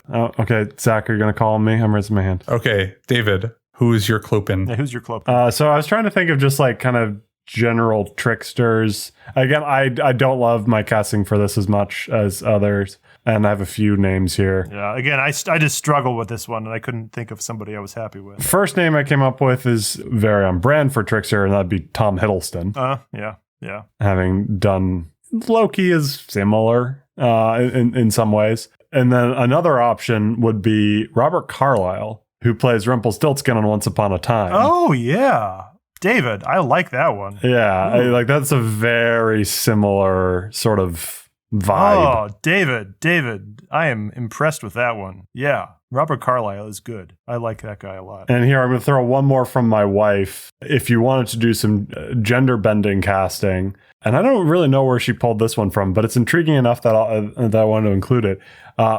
Oh, okay, Zach, are you going to call on me? I'm raising my hand. Okay, David, who is your Clopin? Yeah, who's your Clopin? So I was trying to think of just like kind of general tricksters. Again, I don't love my casting for this as much as others, and I have a few names here. Yeah, again, I just struggled with this one, and I couldn't think of somebody I was happy with. First name I came up with is very on brand for trickster, and that'd be Tom Hiddleston. Yeah. Having done Loki is similar in some ways. And then another option would be Robert Carlyle, who plays Rumpelstiltskin on Once Upon a Time. Oh, yeah. David, I like that one. Yeah, that's a very similar sort of vibe. Oh, David, I am impressed with that one. Yeah, Robert Carlyle is good. I like that guy a lot. And here, I'm going to throw one more from my wife. If you wanted to do some gender bending casting, and I don't really know where she pulled this one from, but it's intriguing enough that I wanted to include it.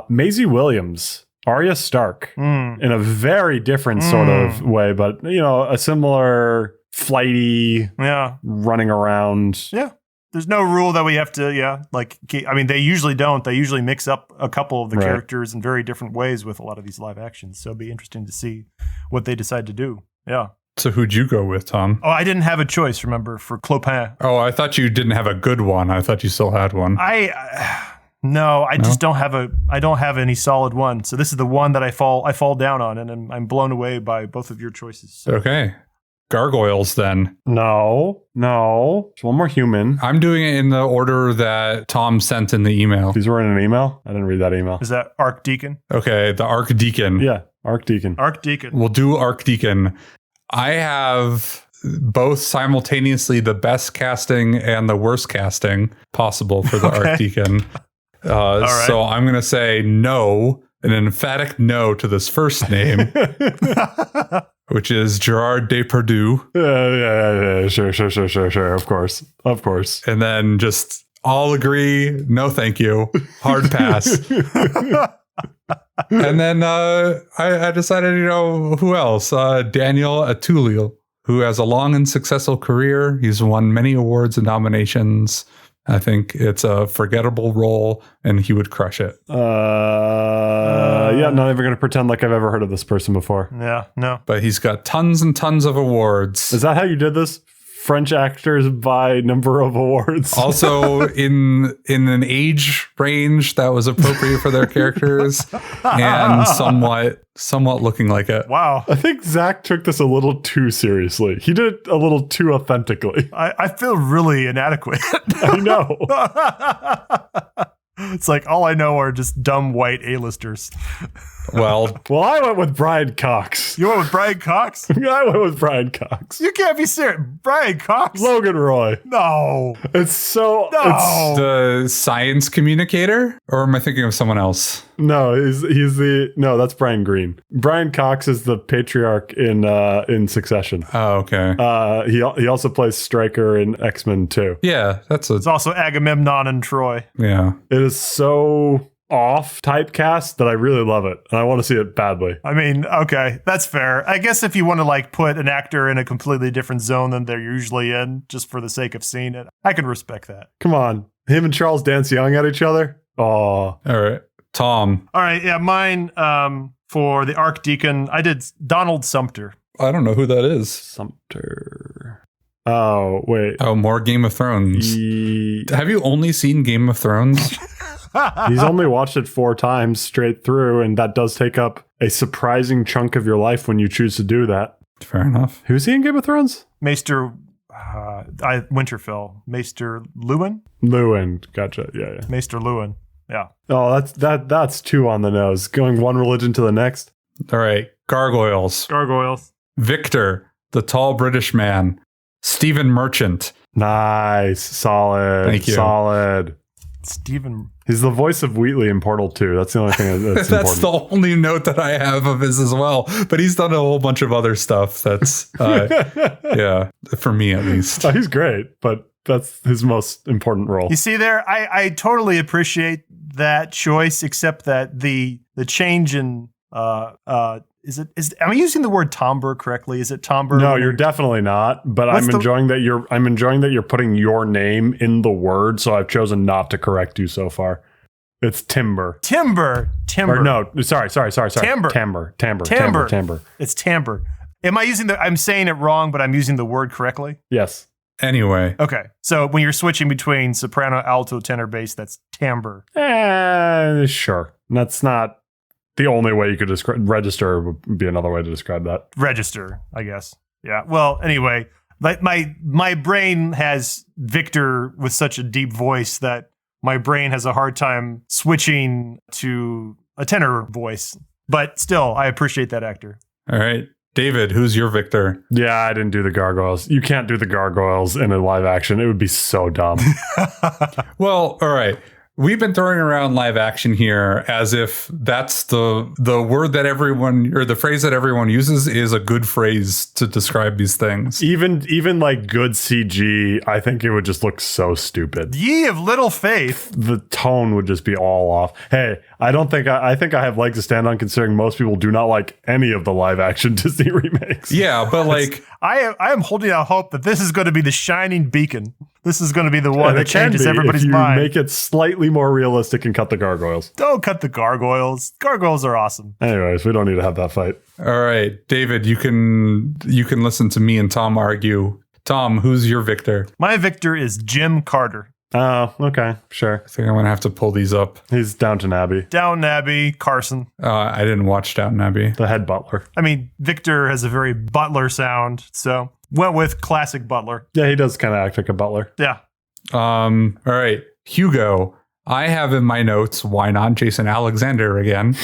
Maisie Williams, Arya Stark, in a very different sort of way, but, a similar flighty, running around. Yeah. There's no rule that we have to, they usually don't. They usually mix up a couple of the characters in very different ways with a lot of these live actions. So it'll be interesting to see what they decide to do. Yeah. So who'd you go with, Tom? Oh, I didn't have a choice, remember, for Clopin. Oh, I thought you didn't have a good one. I thought you still had one. No, just don't have any solid one. So this is the one that I fall down on, and I'm blown away by both of your choices. So. Okay. Gargoyles, then. No. There's one more human. I'm doing it in the order that Tom sent in the email. These were in an email? I didn't read that email. Is that Archdeacon? Okay, the Archdeacon. Yeah, Archdeacon. We'll do Archdeacon. I have both simultaneously the best casting and the worst casting possible for the Archdeacon. Right. So I'm going to say no, an emphatic no to this first name. Which is Gerard Depardieu. Yeah, sure. Of course. And then just all agree, no thank you, hard pass. And then I decided, who else? Daniel Atulio, who has a long and successful career. He's won many awards and nominations. I think it's a forgettable role, and he would crush it. Yeah, not even going to pretend like I've ever heard of this person before. Yeah, no. But he's got tons and tons of awards. Is that how you did this? French actors by number of awards. Also in an age range that was appropriate for their characters, and somewhat looking like it. Wow. I think Zack took this a little too seriously. He did it a little too authentically. I feel really inadequate. I know. It's like all I know are just dumb white A-listers. Well, I went with Brian Cox. You went with Brian Cox? I went with Brian Cox. You can't be serious. Brian Cox? Logan Roy. No. It's so... No. the science communicator? Or am I thinking of someone else? No, no, that's Brian Greene. Brian Cox is the patriarch in Succession. Oh, okay. He also plays Stryker in X-Men 2. Yeah, It's also Agamemnon and Troy. Yeah. It is so off typecast that I really love it, and I want to see it badly. I mean, okay, that's fair. I guess if you want to put an actor in a completely different zone than they're usually in, just for the sake of seeing it, I can respect that. Come on, him and Charles dance young at each other. Oh, All right. Tom. All right, yeah, mine for the Archdeacon, I did Donald Sumter. I don't know who that is. Sumter. Oh, wait. Oh, more Game of Thrones. Have you only seen Game of Thrones? He's only watched it 4 times straight through, and that does take up a surprising chunk of your life when you choose to do that. Fair enough. Who's he in Game of Thrones? Maester Winterfell. Maester Lewin? Lewin. Gotcha. Yeah. Maester Lewin. Yeah. Oh, that's 2 on the nose. Going one religion to the next. All right. Gargoyles. Victor, the tall British man. Stephen Merchant. Nice. Solid. Thank you. Solid. Stephen. He's the voice of Wheatley in Portal 2. That's the only thing that's That's important. the only note that I have of his as well. But he's done a whole bunch of other stuff that's, yeah, for me at least. Oh, he's great, but that's his most important role. You see there, I totally appreciate that choice, except that the change in am I using the word timbre correctly? Is it timbre? No, you're definitely not. But I'm enjoying that you're putting your name in the word. So I've chosen not to correct you so far. It's timber. Timber. Or no, sorry. Timbre. Timbre. It's timbre. Am I using I'm saying it wrong, but I'm using the word correctly? Yes. Anyway. Okay. So when you're switching between soprano, alto, tenor, bass, that's timbre. Sure. That's not the only way you could describe. Register would be another way to describe that. Register, I guess. Yeah. Well, anyway, my brain has Victor with such a deep voice that my brain has a hard time switching to a tenor voice. But still, I appreciate that actor. All right. David, who's your Victor? Yeah, I didn't do the gargoyles. You can't do the gargoyles in a live action. It would be so dumb. Well, all right. We've been throwing around live action here as if that's the word that everyone, or the phrase that everyone uses is a good phrase to describe these things. Even like good CG, I think it would just look so stupid. Ye of little faith. The tone would just be all off. Hey, I think I have legs to stand on, considering most people do not like any of the live action Disney remakes. Yeah, but I am holding out hope that this is going to be the shining beacon. This is going to be the one that changes everybody's mind. Make it slightly more realistic and cut the gargoyles. Don't cut the gargoyles. Gargoyles are awesome. Anyways, we don't need to have that fight. All right, David, you can listen to me and Tom argue. Tom, who's your Victor? My Victor is Jim Carter. Oh, okay, sure. I think I'm gonna have to pull these up. He's Downton Abbey. Downton Abbey, Carson. I didn't watch Downton Abbey. The head butler. I mean, Victor has a very butler sound, so went with classic butler. Yeah, he does kind of act like a butler. Yeah. All right, Hugo. I have in my notes, why not Jason Alexander again?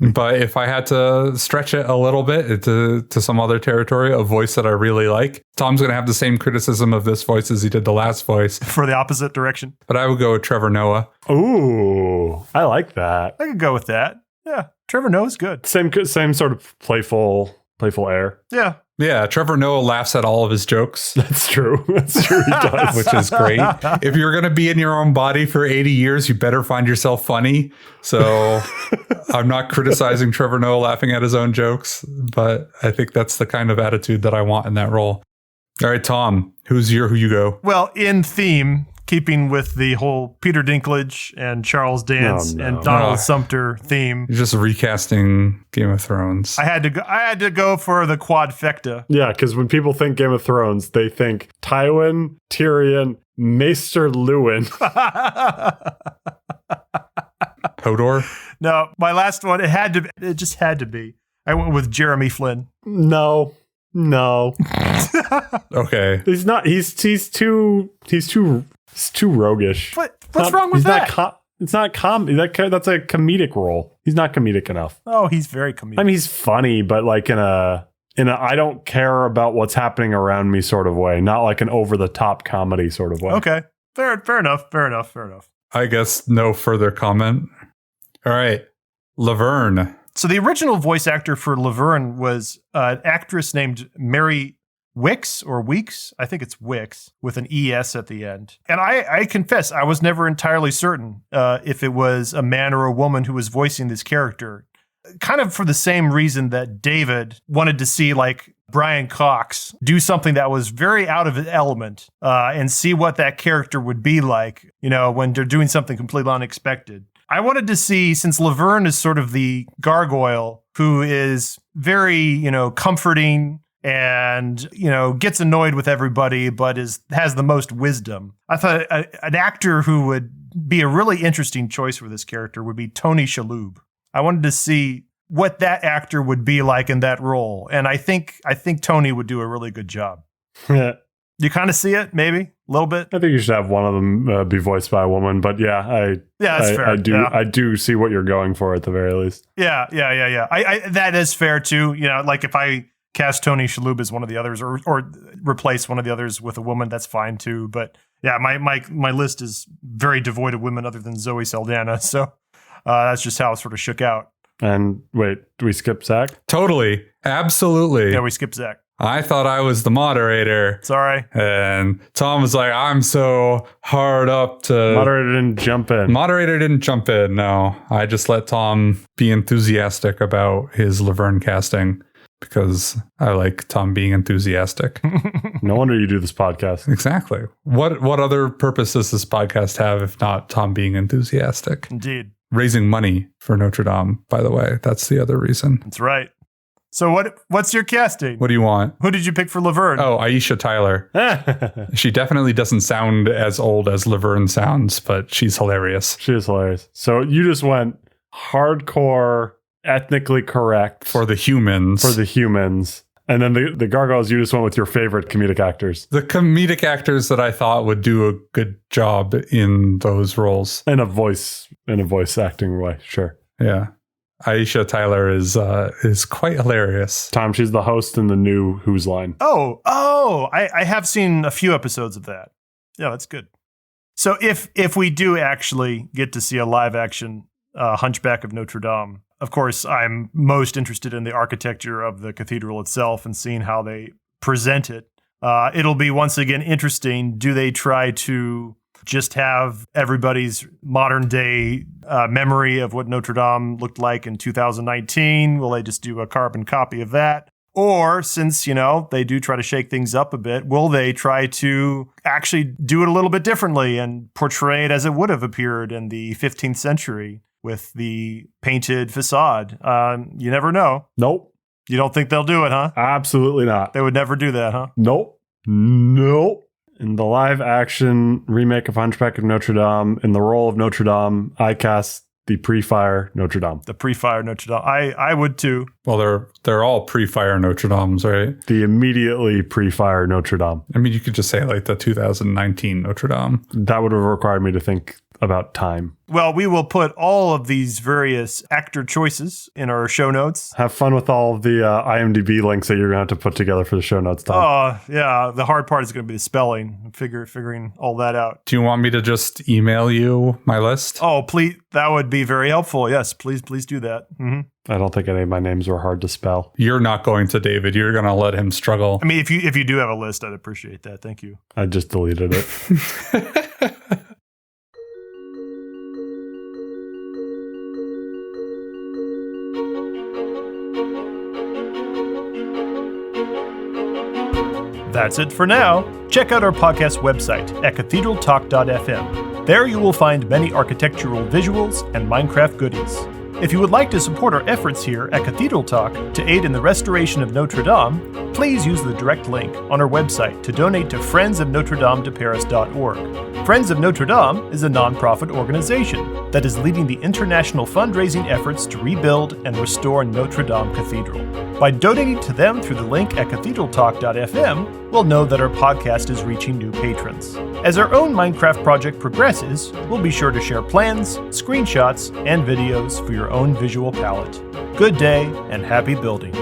But if I had to stretch it a little bit to some other territory, a voice that I really like, Tom's going to have the same criticism of this voice as he did the last voice. For the opposite direction. But I would go with Trevor Noah. Ooh, I like that. I could go with that. Yeah, Trevor Noah's good. Same sort of playful air. Yeah. Yeah, Trevor Noah laughs at all of his jokes. That's true. That's true. He does. Which is great. If you're going to be in your own body for 80 years, you better find yourself funny. So I'm not criticizing Trevor Noah laughing at his own jokes, but I think that's the kind of attitude that I want in that role. All right, Tom, who you go? Well, in theme, keeping with the whole Peter Dinklage and Charles Dance and Donald Sumter theme. You're just recasting Game of Thrones. I had to go for the quadfecta. Yeah, because when people think Game of Thrones, they think Tywin, Tyrion, Maester Luwin. Hodor? No, my last one, it just had to be. I went with Jeremy Flynn. No. Okay. He's not. He's too roguish. What's wrong with that? It's not comedy. That's a comedic role. He's not comedic enough. Oh, he's very comedic. I mean, he's funny, but like in a I don't care about what's happening around me sort of way, not like an over the top comedy sort of way. Okay, fair enough. I guess no further comment. All right, Laverne. So the original voice actor for Laverne was an actress named Mary Wicks or Weeks. I think it's Wicks with an ES at the end. And I confess, I was never entirely certain if it was a man or a woman who was voicing this character. Kind of for the same reason that David wanted to see like Brian Cox do something that was very out of his element and see what that character would be like, when they're doing something completely unexpected. I wanted to see, since Laverne is sort of the gargoyle who is very, comforting and, gets annoyed with everybody, but has the most wisdom. I thought an actor who would be a really interesting choice for this character would be Tony Shalhoub. I wanted to see what that actor would be like in that role. And I think Tony would do a really good job. You kind of see it, maybe a little bit. I think you should have one of them be voiced by a woman, but that's fair. I do see what you're going for at the very least. Yeah. That is fair too. Like if I cast Tony Shalhoub as one of the others, or replace one of the others with a woman, that's fine too. But yeah, my list is very devoid of women other than Zoe Saldana. So that's just how it sort of shook out. And wait, do we skip Zack? Totally, absolutely. Yeah, we skipped Zack. I thought I was the moderator. Sorry. And Tom was like, I'm so hard up to... Moderator didn't jump in. No, I just let Tom be enthusiastic about his Laverne casting because I like Tom being enthusiastic. No wonder you do this podcast. Exactly. What other purpose does this podcast have if not Tom being enthusiastic? Indeed. Raising money for Notre-Dame, by the way. That's the other reason. That's right. So what's your casting? What do you want? Who did you pick for Laverne? Oh, Aisha Tyler. She definitely doesn't sound as old as Laverne sounds, but she's hilarious. She is hilarious. So you just went hardcore, ethnically correct. For the humans. And then the gargoyles, you just went with your favorite comedic actors. The comedic actors that I thought would do a good job in those roles. In a voice acting way, sure. Yeah. Aisha Tyler is quite hilarious. Tom, she's the host in the new Who's Line. I have seen a few episodes of that. Yeah, that's good. So if we do actually get to see a live action Hunchback of Notre-Dame, of course, I'm most interested in the architecture of the cathedral itself and seeing how they present it. It'll be once again interesting. Do they try to just have everybody's modern day memory of what Notre Dame looked like in 2019? Will they just do a carbon copy of that? Or since, they do try to shake things up a bit, will they try to actually do it a little bit differently and portray it as it would have appeared in the 15th century with the painted facade? You never know. Nope. You don't think they'll do it, huh? Absolutely not. They would never do that, huh? Nope. In the live action remake of Hunchback of Notre-Dame, in the role of Notre Dame, I cast the pre-fire Notre Dame. The pre-fire Notre Dame. I would too. Well, they're all pre-fire Notre Dames, right? The immediately pre-fire Notre Dame. I mean, you could just say like the 2019 Notre Dame. That would have required me to think about time. Well, we will put all of these various actor choices in our show notes. Have fun with all of the IMDb links that you're going to have to put together for the show notes, Tom. Oh, yeah. The hard part is going to be the spelling, figuring all that out. Do you want me to just email you my list? Oh, please. That would be very helpful. Yes, please do that. Mm-hmm. I don't think any of my names were hard to spell. You're not going to, David. You're going to let him struggle. I mean, if you do have a list, I'd appreciate that. Thank you. I just deleted it. That's it for now. Check out our podcast website at cathedraltalk.fm. There you will find many architectural visuals and Minecraft goodies. If you would like to support our efforts here at Cathedral Talk to aid in the restoration of Notre Dame, please use the direct link on our website to donate to friendsofnotredamedeparis.org. Friends of Notre Dame is a non-profit organization that is leading the international fundraising efforts to rebuild and restore Notre Dame Cathedral. By donating to them through the link at cathedraltalk.fm, we'll know that our podcast is reaching new patrons. As our own Minecraft project progresses, we'll be sure to share plans, screenshots, and videos for your own visual palette. Good day and happy building.